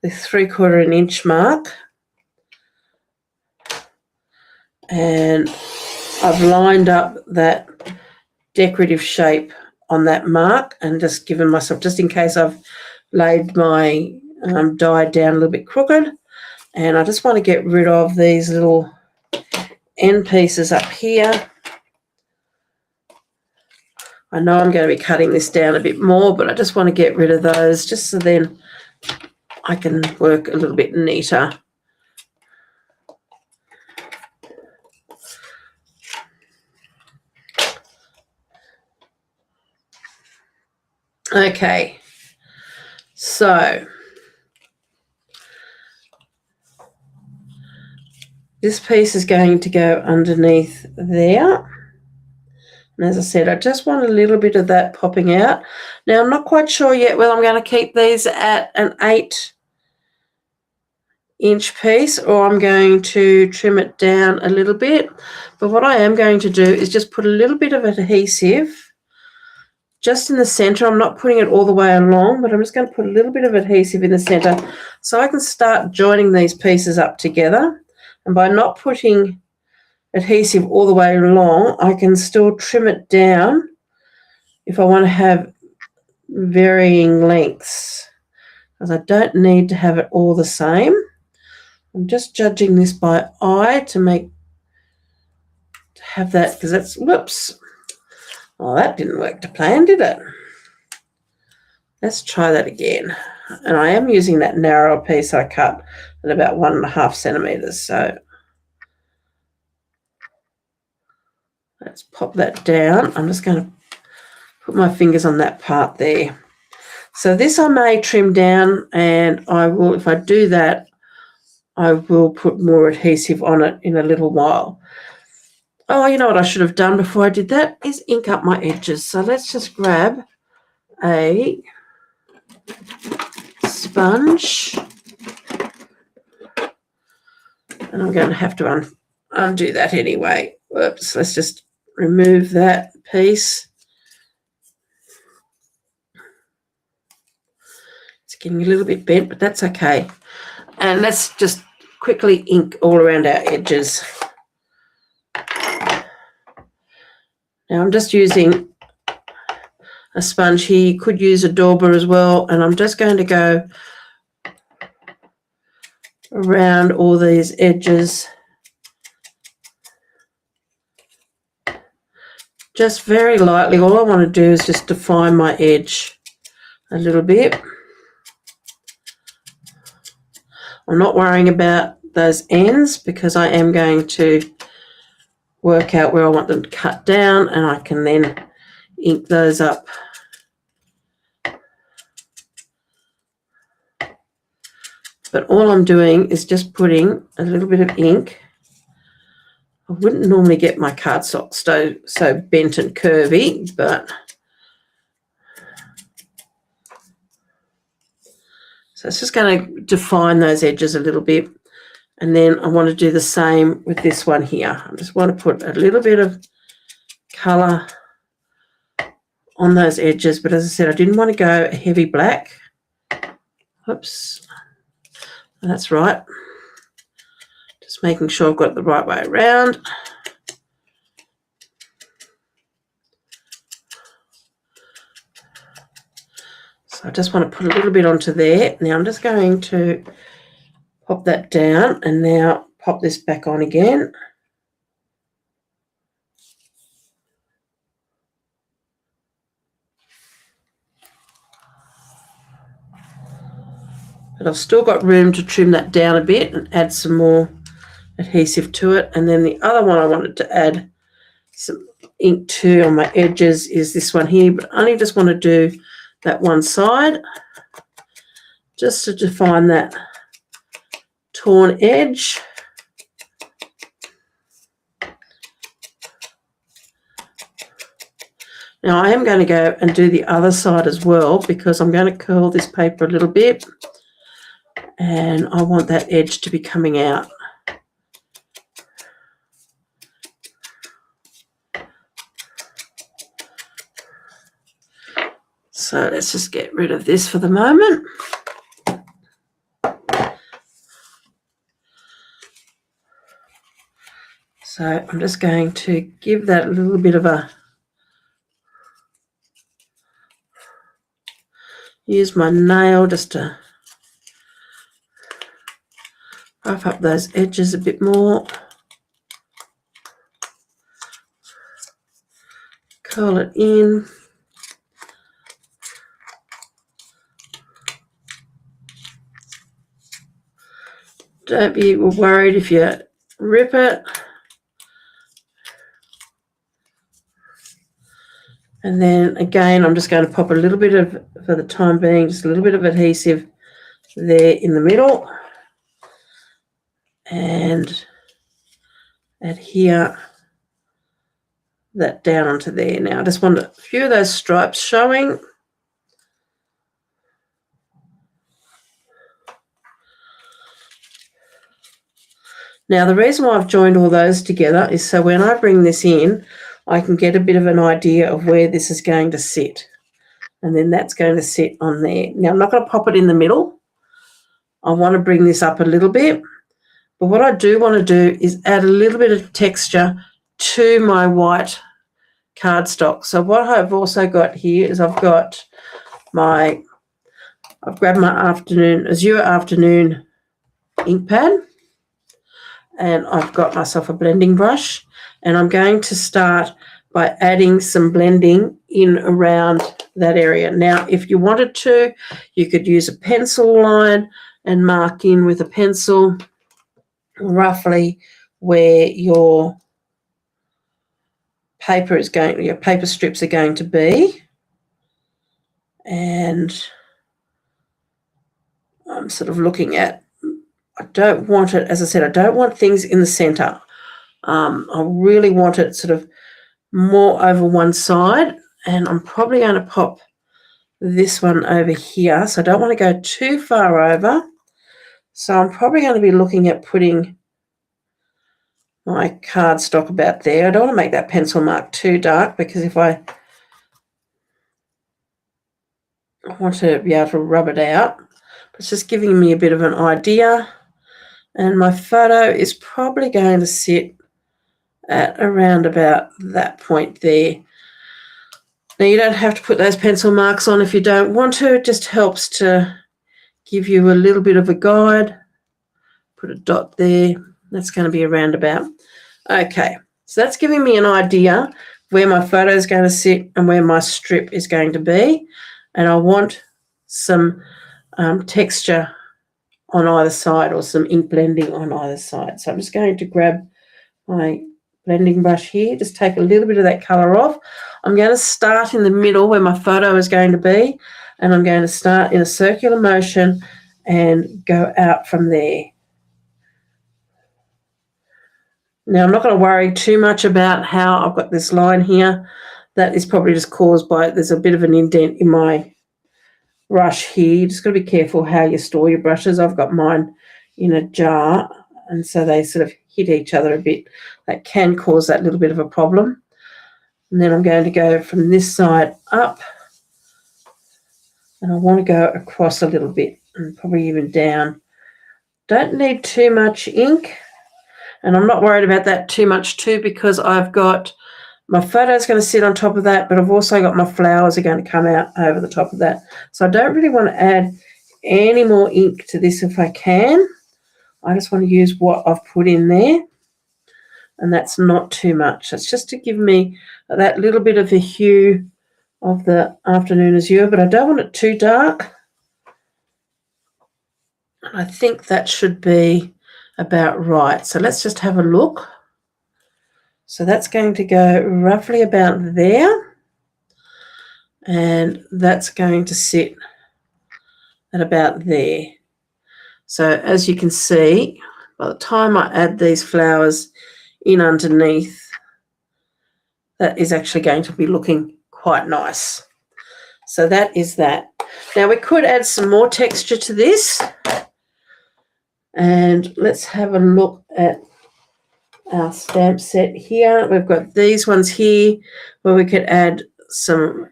the 3/4 inch mark. And I've lined up that decorative shape on that mark and just given myself, just in case I've laid my die down a little bit crooked. And I just want to get rid of these little end pieces up here. I know I'm going to be cutting this down a bit more, but I just want to get rid of those just so then I can work a little bit neater. Okay, so this piece is going to go underneath there. And as I said, I just want a little bit of that popping out. Now, I'm not quite sure yet whether I'm going to keep these at an 8-inch piece or I'm going to trim it down a little bit. But what I am going to do is just put a little bit of adhesive just in the center. I'm not putting it all the way along, but I'm just going to put a little bit of adhesive in the center so I can start joining these pieces up together. And by not putting adhesive all the way along, I can still trim it down if I want to have varying lengths, because I don't need to have it all the same. I'm just judging this by eye to have that, because that's, whoops, oh, that didn't work to plan, did it? Let's try that again. And I am using that narrower piece I cut at about 1.5 centimeters, so let's pop that down. I'm just going to put my fingers on that part there. So this I may trim down, and I will, if I do that, I will put more adhesive on it in a little while. Oh, you know what I should have done before I did that is ink up my edges. So let's just grab a sponge, and I'm going to have to undo that anyway. Whoops, let's just remove that piece. It's getting a little bit bent, but that's okay. And let's just quickly ink all around our edges. Now I'm just using a sponge here. You could use a dauber as well, and I'm just going to go around all these edges, just very lightly. All I want to do is just define my edge a little bit. I'm not worrying about those ends because I am going to work out where I want them to cut down, and I can then ink those up. But all I'm doing is just putting a little bit of ink. I wouldn't normally get my cardstock so bent and curvy, but so it's just going to define those edges a little bit. And then I want to do the same with this one here. I just want to put a little bit of colour on those edges, but as I said, I didn't want to go a heavy black. Oops, that's right. Just making sure I've got it the right way around. So I just want to put a little bit onto there. Now I'm just going to pop that down and now pop this back on again. But I've still got room to trim that down a bit and add some more adhesive to it. And then the other one I wanted to add some ink to on my edges is this one here, but I only just want to do that one side just to define that torn edge. Now I am going to go and do the other side as well, because I'm going to curl this paper a little bit and I want that edge to be coming out. So let's just get rid of this for the moment. So I'm just going to give that a little bit of a, use my nail just to rough up those edges a bit more. Curl it in. Don't be worried if you rip it. And then again, I'm just going to pop a little bit of, for the time being, just a little bit of adhesive there in the middle. And adhere that down onto there. Now I just want a few of those stripes showing. Now the reason why I've joined all those together is so when I bring this in, I can get a bit of an idea of where this is going to sit. And then that's going to sit on there. Now I'm not going to pop it in the middle. I want to bring this up a little bit. But what I do want to do is add a little bit of texture to my white cardstock. So what I've also got here is I've grabbed my Azure Afternoon ink pad, and I've got myself a blending brush, and I'm going to start by adding some blending in around that area. Now, if you wanted to, you could use a pencil line and mark in with a pencil roughly where your paper is going, your paper strips are going to be. And I'm sort of looking at, I don't want it, as I said, I don't want things in the center. I really want it sort of more over one side, and I'm probably going to pop this one over here. So I don't want to go too far over. So I'm probably going to be looking at putting my cardstock about there. I don't want to make that pencil mark too dark, because if I want to be able to rub it out, it's just giving me a bit of an idea. And my photo is probably going to sit at around about that point there. Now you don't have to put those pencil marks on if you don't want to. It just helps to give you a little bit of a guide. Put a dot there. That's going to be around about. Okay, so that's giving me an idea where my photo is going to sit and where my strip is going to be. And I want some texture on either side, or some ink blending on either side. So I'm just going to grab my blending brush here. Just take a little bit of that colour off. I'm going to start in the middle where my photo is going to be, and I'm going to start in a circular motion and go out from there. Now, I'm not going to worry too much about how I've got this line here. That is probably just caused by, there's a bit of an indent in my brush here. You just got to be careful how you store your brushes. I've got mine in a jar, and so they sort of hit each other a bit. That can cause that little bit of a problem. And then I'm going to go from this side up, and I want to go across a little bit and probably even down. Don't need too much ink, and I'm not worried about that too much too, because I've got my photo's going to sit on top of that, but I've also got my flowers are going to come out over the top of that. So I don't really want to add any more ink to this if I can. I just want to use what I've put in there, and that's not too much. It's just to give me that little bit of the hue of the afternoon azure, but I don't want it too dark. I think that should be about right. So let's just have a look. So that's going to go roughly about there, and that's going to sit at about there. So as you can see, by the time I add these flowers in underneath, that is actually going to be looking quite nice. So that is that. Now we could add some more texture to this, and let's have a look at our stamp set here. We've got these ones here where we could add some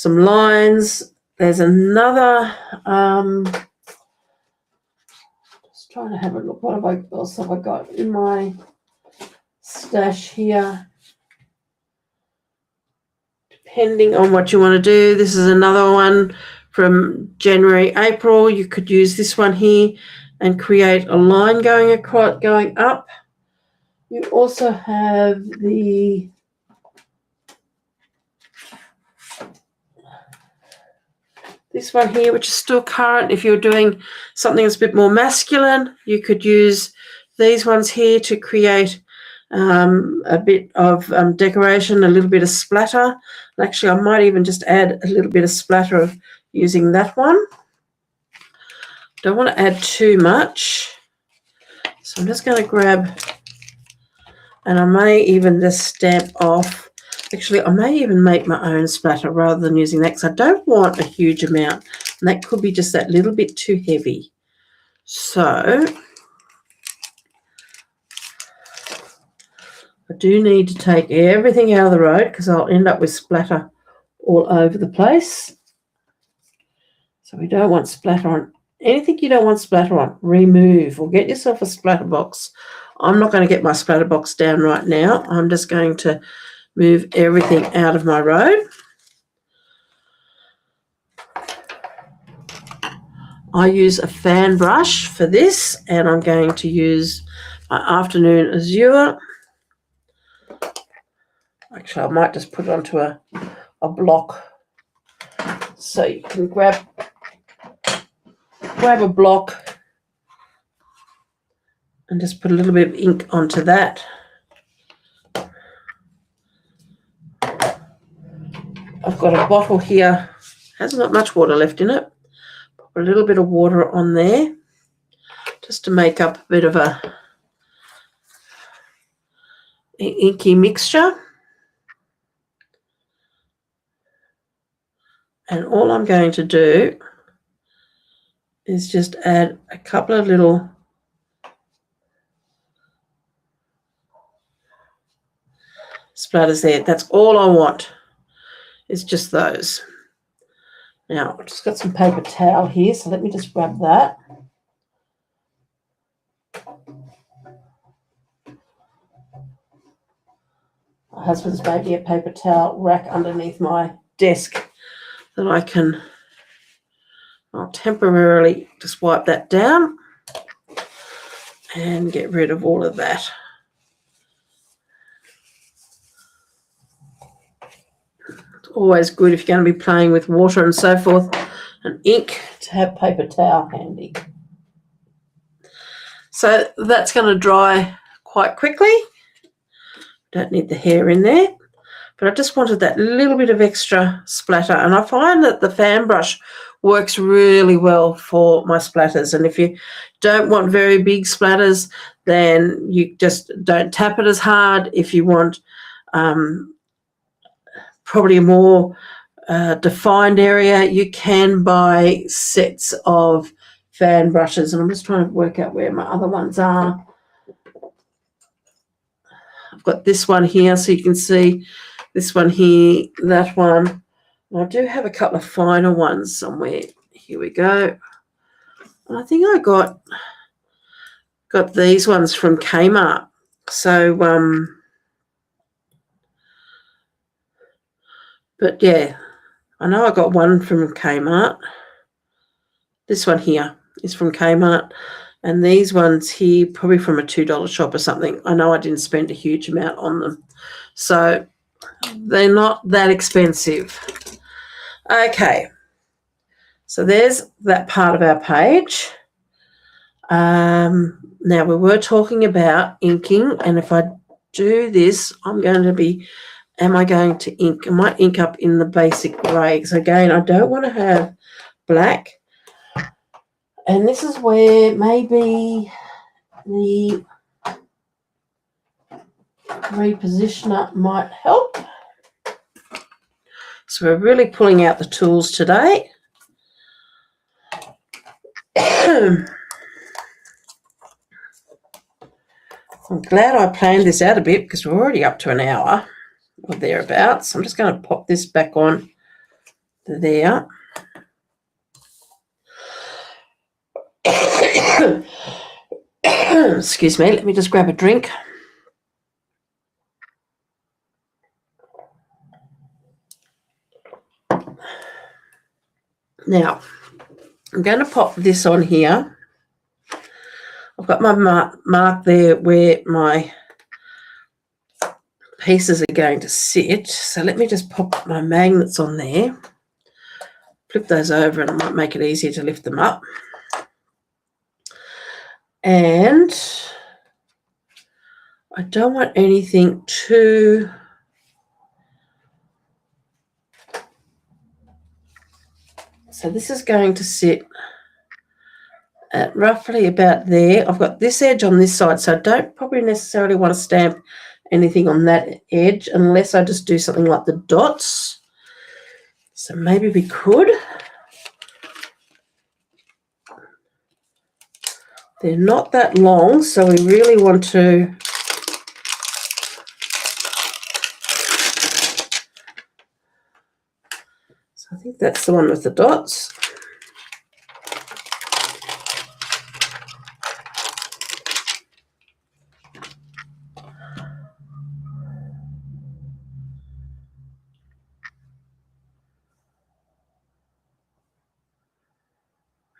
lines. There's another, just trying to have a look. What else have I got in my stash here? Depending on what you want to do. This is another one from January, April. You could use this one here and create a line going across, going up. You also have this one here, which is still current. If you're doing something that's a bit more masculine, you could use these ones here to create a bit of decoration, a little bit of splatter. And actually, I might even just add a little bit of splatter of using that one. Don't want to add too much. So I'm just going to grab, and I may even just stamp off. Actually, I may even make my own splatter rather than using that, because I don't want a huge amount. And that could be just that little bit too heavy. So I do need to take everything out of the road, because I'll end up with splatter all over the place. So we don't want splatter on anything you don't want splatter on. Remove, or get yourself a splatter box. I'm not going to get my splatter box down right now. I'm just going to move everything out of my road. I use a fan brush for this, and I'm going to use my afternoon azure. Actually, I might just put it onto a block. So you can grab a block and just put a little bit of ink onto that. I've got a bottle here, hasn't got much water left in it. Put a little bit of water on there just to make up a bit of a inky mixture. And all I'm going to do is just add a couple of little splatters there. That's all I want, is just those. Now, I've just got some paper towel here, so let me just grab that. My husband's made me a paper towel rack underneath my desk that I'll temporarily just wipe that down and get rid of all of that. It's always good, if you're going to be playing with water and so forth and ink, to have paper towel handy. So that's going to dry quite quickly. Don't need the hair in there. But I just wanted that little bit of extra splatter. And I find that the fan brush works really well for my splatters. And if you don't want very big splatters, then you just don't tap it as hard. If you want probably a more defined area, you can buy sets of fan brushes. And I'm just trying to work out where my other ones are. I've got this one here, so you can see this one here, that one. And I do have a couple of finer ones somewhere. Here we go. And I think I got these ones from Kmart. So, but yeah, I know I got one from Kmart. This one here is from Kmart. And these ones here, probably from a $2 shop or something. I know I didn't spend a huge amount on them. So they're not that expensive. Okay. So there's that part of our page. Now we were talking about inking. And if I do this, am I going to ink? I might ink up in the basic grey. So again, I don't want to have black. And this is where maybe the repositioner might help. So we're really pulling out the tools today. I'm glad I planned this out a bit because we're already up to an hour or thereabouts. I'm just going to pop this back on there. Excuse me, let me just grab a drink. Now, I'm going to pop this on here. I've got my mark there where my pieces are going to sit. So let me just pop my magnets on there. Flip those over and I might make it easier to lift them up. And I don't want anything too... So this is going to sit at roughly about there. I've got this edge on this side, so I don't probably necessarily want to stamp anything on that edge unless I just do something like the dots. So maybe we could. They're not that long, so we really want to... So I think that's the one with the dots.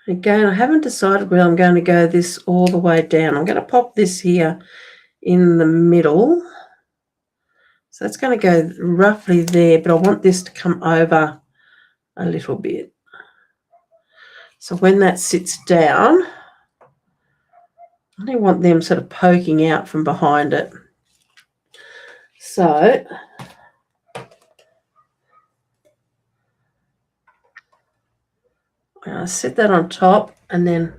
Again, I haven't decided where I'm going to go this all the way down. I'm going to pop this here in the middle. So it's going to go roughly there, but I want this to come over a little bit. So when that sits down, I only want them sort of poking out from behind it. So I'll set that on top and then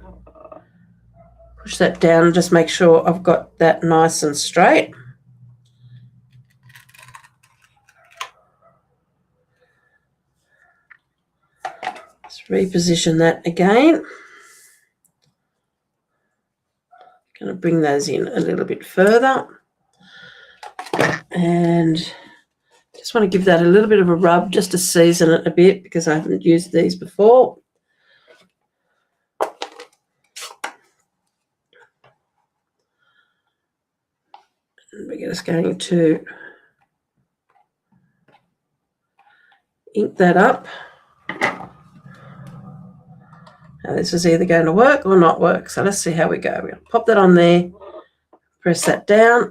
push that down and just make sure I've got that nice and straight. Let's reposition that again. Going to bring those in a little bit further. And just want to give that a little bit of a rub just to season it a bit because I haven't used these before. And we're just going to ink that up. Now this is either going to work or not work, so let's see how we go. We're going to pop that on there, press that down.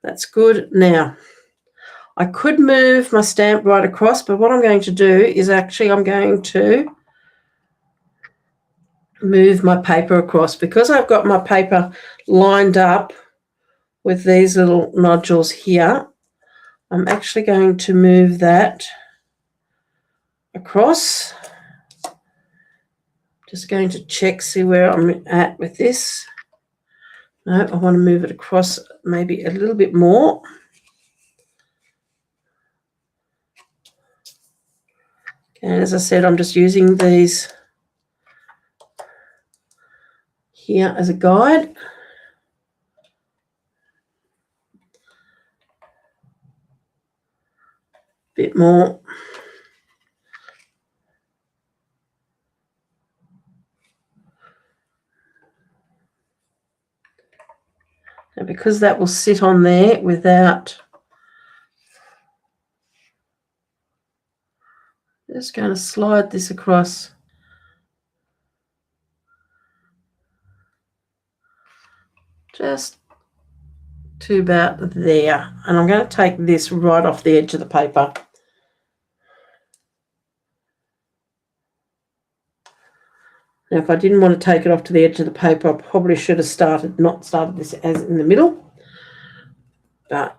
That's good. Now, I could move my stamp right across, but what I'm going to do is actually I'm going to move my paper across because I've got my paper lined up with these little nodules here, I'm actually going to move that across. Just going to check, see where I'm at with this. No, I want to move it across maybe a little bit more. And as I said, I'm just using these here as a guide. Bit more. And because that will sit on there without, just going to slide this across. Just to about there. And I'm going to take this right off the edge of the paper. Now, if I didn't want to take it off to the edge of the paper, I probably should have not started this as in the middle. But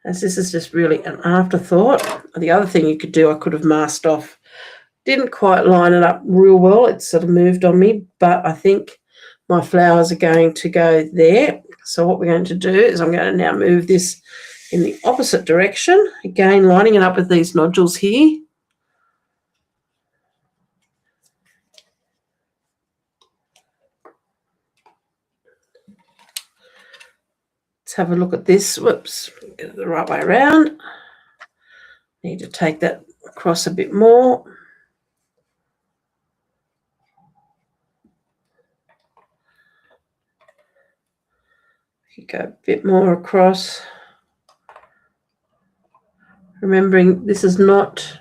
as this is just really an afterthought, the other thing you could do, I could have masked off. Didn't quite line it up real well. It sort of moved on me, but I think my flowers are going to go there. So what we're going to do is I'm going to now move this in the opposite direction. Again, lining it up with these nodules here. Let's have a look at this. Whoops, get it the right way around. Need to take that across a bit more. You go a bit more across. Remembering this is not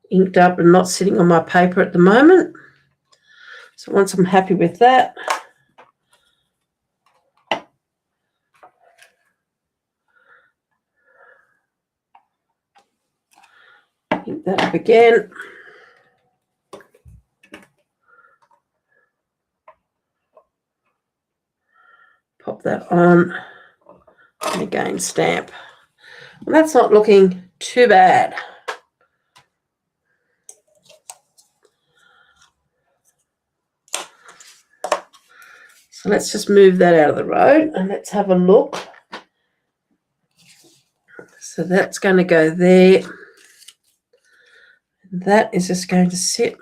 inked up and not sitting on my paper at the moment. So once I'm happy with that, ink that up again. Pop that on and again stamp. And that's not looking too bad. So let's just move that out of the road and let's have a look. So that's going to go there. That is just going to sit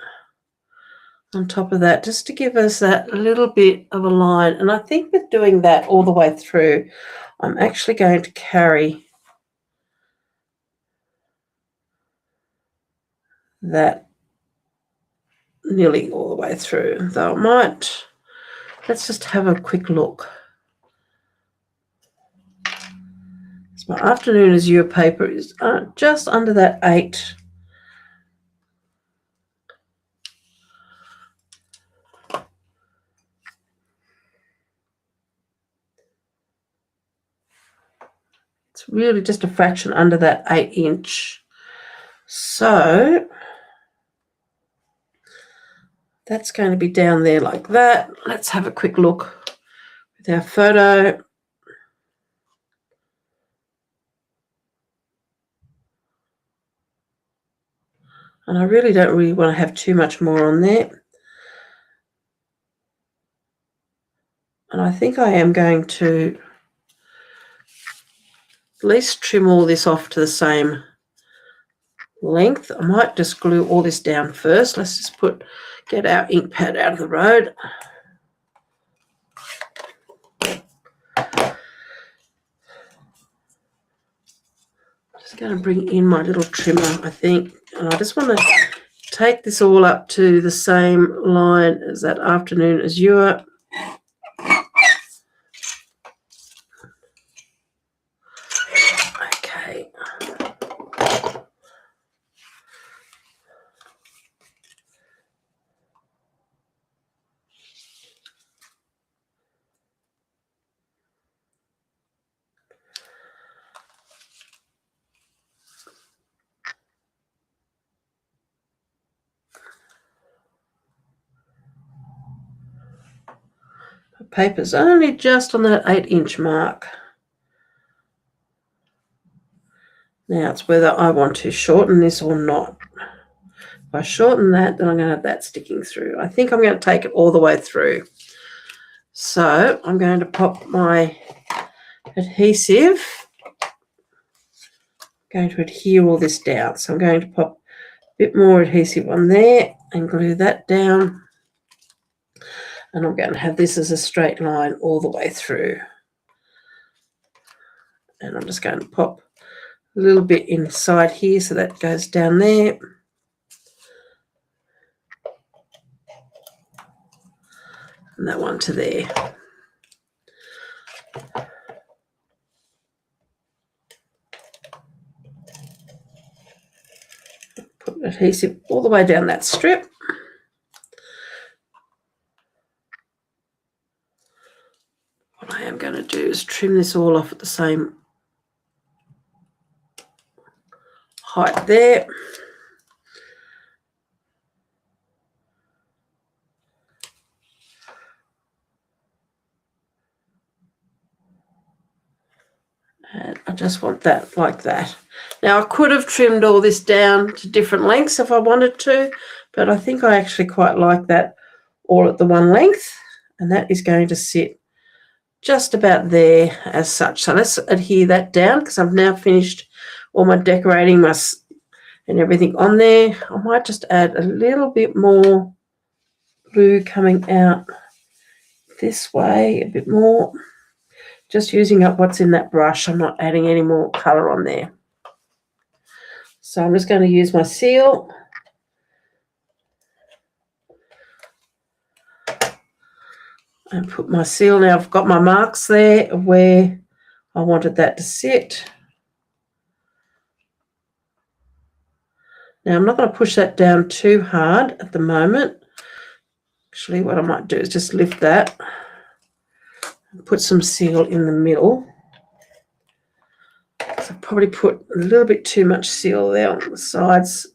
on top of that just to give us that little bit of a line. And I think with doing that all the way through, I'm actually going to carry that nearly all the way through, though I might. Let's just have a quick look. So my afternoon is your paper is just under that 8. It's really just a fraction under that 8 inch. So that's going to be down there like that. Let's have a quick look with our photo. And I really don't want to have too much more on there. And I think I am going to at least trim all this off to the same length. I might just glue all this down first. Let's just get our ink pad out of the road. Just going to bring in my little trimmer, I think. And I just want to take this all up to the same line as that afternoon azure. Okay. paper's only just on that 8-inch mark. Now it's whether I want to shorten this or not. If I shorten that, then I'm going to have that sticking through. I think I'm going to take it all the way through. So I'm going to pop my adhesive. I'm going to adhere all this down. So I'm going to pop a bit more adhesive on there and glue that down. And I'm going to have this as a straight line all the way through. And I'm just going to pop a little bit inside here so that goes down there. And that one to there. Put adhesive all the way down that strip. What I am going to do is trim this all off at the same height there. And I just want that like that. Now I could have trimmed all this down to different lengths if I wanted to, but I think I actually quite like that all at the one length, and that is going to sit just about there as such. So let's adhere that down because I've now finished all my decorating and everything on there. I might just add a little bit more glue coming out this way, a bit more. Just using up what's in that brush. I'm not adding any more colour on there. So I'm just going to use my seal. And put my seal. Now I've got my marks there of where I wanted that to sit. Now I'm not going to push that down too hard at the moment. Actually, what I might do is just lift that and put some seal in the middle. So I've probably put a little bit too much seal there on the sides.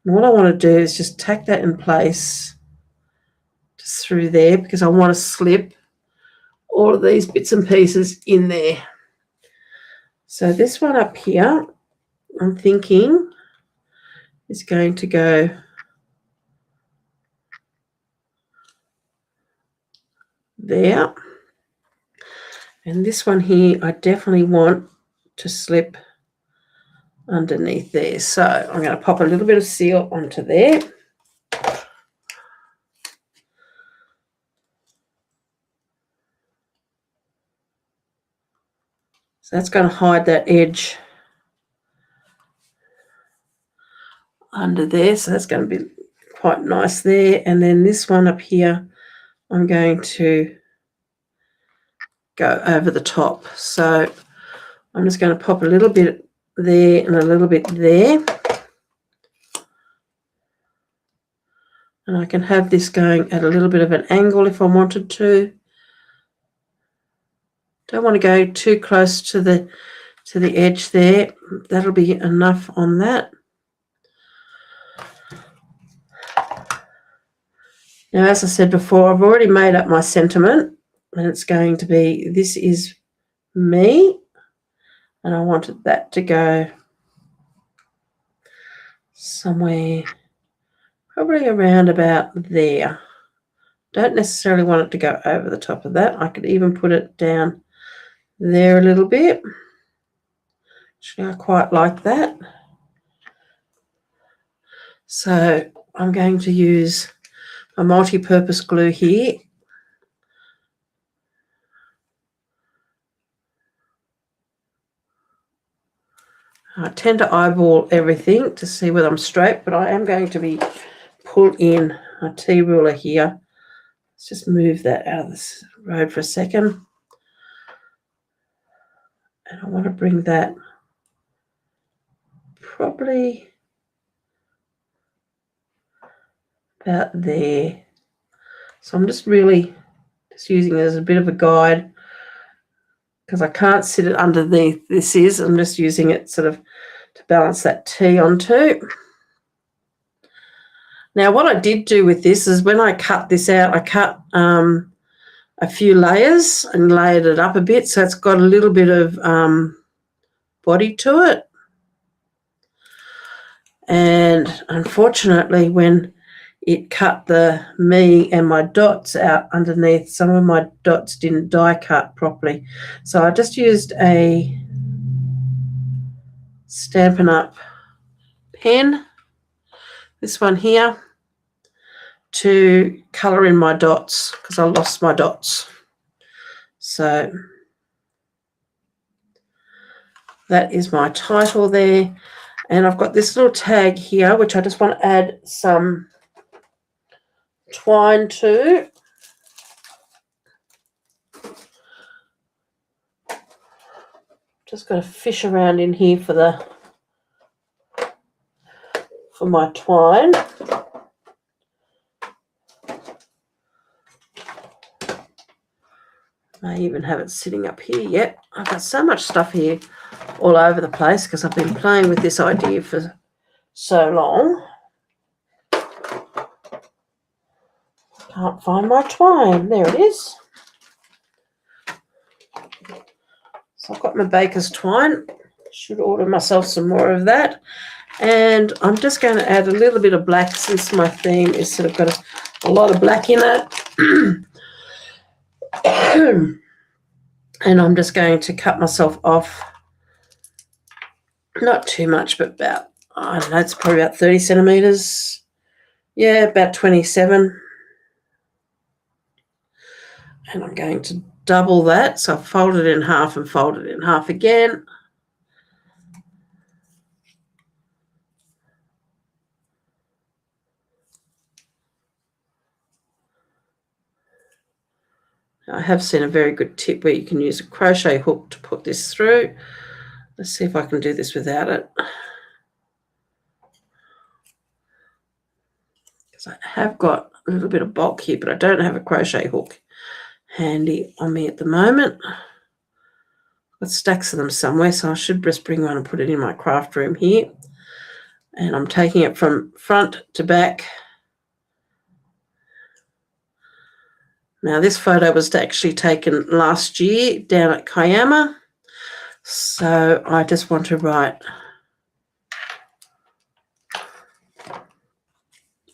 And what I want to do is just tack that in place just through there because I want to slip all of these bits and pieces in there. So this one up here, I'm thinking is going to go there. And this one here, I definitely want to slip underneath there. So I'm going to pop a little bit of seal onto there. So that's going to hide that edge under there. So that's going to be quite nice there. And then this one up here, I'm going to go over the top. So I'm just going to pop a little bit there and a little bit there. And I can have this going at a little bit of an angle if I wanted to. Don't want to go too close to the edge there. That'll be enough on that. Now, as I said before, I've already made up my sentiment, and it's going to be, this is me, and I wanted that to go somewhere probably around about there. Don't necessarily want it to go over the top of that. I could even put it down there a little bit. Actually, I quite like that. So I'm going to use a multi-purpose glue here. I tend to eyeball everything to see whether I'm straight, but I am going to be pulled in a T-ruler here. Let's just move that out of this road for a second. And I want to bring that probably about there. So I'm just really just using it as a bit of a guide because I can't sit it underneath this. I'm just using it sort of to balance that T onto. Now what I did do with this is when I cut this out, I cut a few layers and layered it up a bit, so it's got a little bit of body to it. And unfortunately, when it cut me and my dots out underneath, some of my dots didn't die cut properly. So I just used a Stampin' Up pen, this one here, to colour in my dots because I lost my dots. So that is my title there. And I've got this little tag here, which I just want to add some twine to. Just got to fish around in here for my twine. I even have it sitting up here yet. I've got so much stuff here all over the place because I've been playing with this idea for so long. Can't find my twine. There it is. So I've got my baker's twine. Should order myself some more of that. And I'm just going to add a little bit of black since my theme is sort of got a lot of black in it. And I'm just going to cut myself off, not too much, but about, I don't know, it's probably about 30 centimetres. Yeah, about 27. And I'm going to double that. So I've folded it in half and folded it in half again. I have seen a very good tip where you can use a crochet hook to put this through. Let's see if I can do this without it. Because I have got a little bit of bulk here, but I don't have a crochet hook handy on me at the moment. I've got stacks of them somewhere, so I should just bring one and put it in my craft room here. And I'm taking it from front to back. Now, this photo was actually taken last year down at Kiama. So I just want to write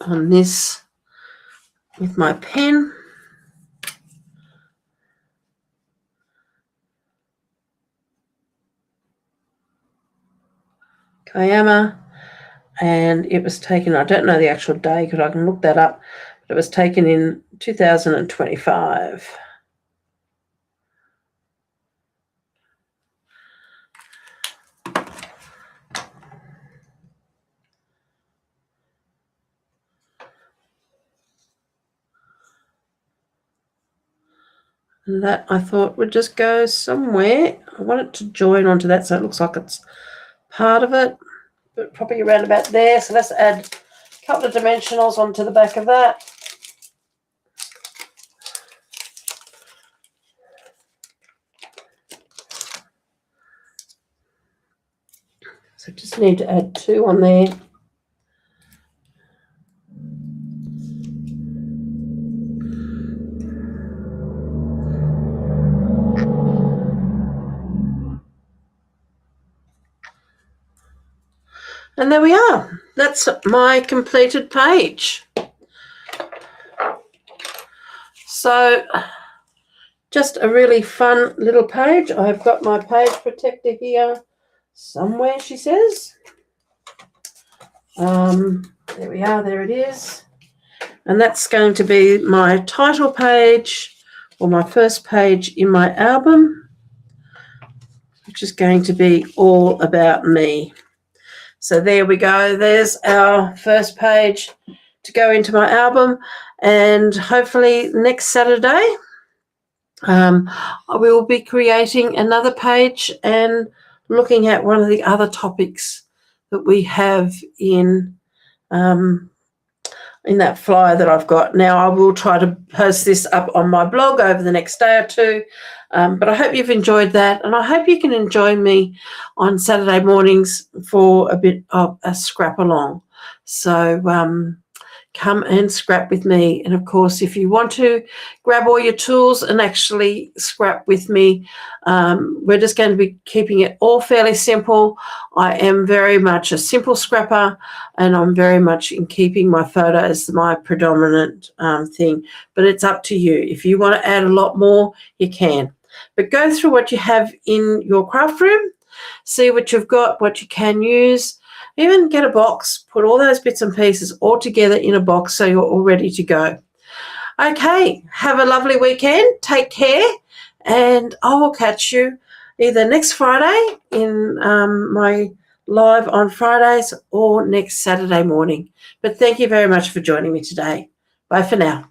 on this with my pen. Kiama. And it was taken, I don't know the actual day because I can look that up, but it was taken in 2025. And that I thought would just go somewhere. I want it to join onto that so it looks like it's part of it, but probably around about there. So let's add a couple of dimensionals onto the back of that. So just need to add 2 on there. And there we are. That's my completed page. So just a really fun little page. I've got my page protector here somewhere, she says. There we are. There it is. And that's going to be my title page, or my first page in my album, which is going to be all about me. So there we go. There's our first page to go into my album. And hopefully next Saturday, I will be creating another page and looking at one of the other topics that we have in that flyer that I've got. Now, I will try to post this up on my blog over the next day or two, but I hope you've enjoyed that, and I hope you can enjoy me on Saturday mornings for a bit of a scrap along. So come and scrap with me. And of course, if you want to grab all your tools and actually scrap with me, we're just going to be keeping it all fairly simple. I am very much a simple scrapper, and I'm very much in keeping my photo as my predominant thing. But it's up to you. If you want to add a lot more, you can. But go through what you have in your craft room, see what you've got, what you can use. Even get a box, put all those bits and pieces all together in a box so you're all ready to go. Okay, have a lovely weekend. Take care, and I will catch you either next Friday in my live on Fridays or next Saturday morning. But thank you very much for joining me today. Bye for now.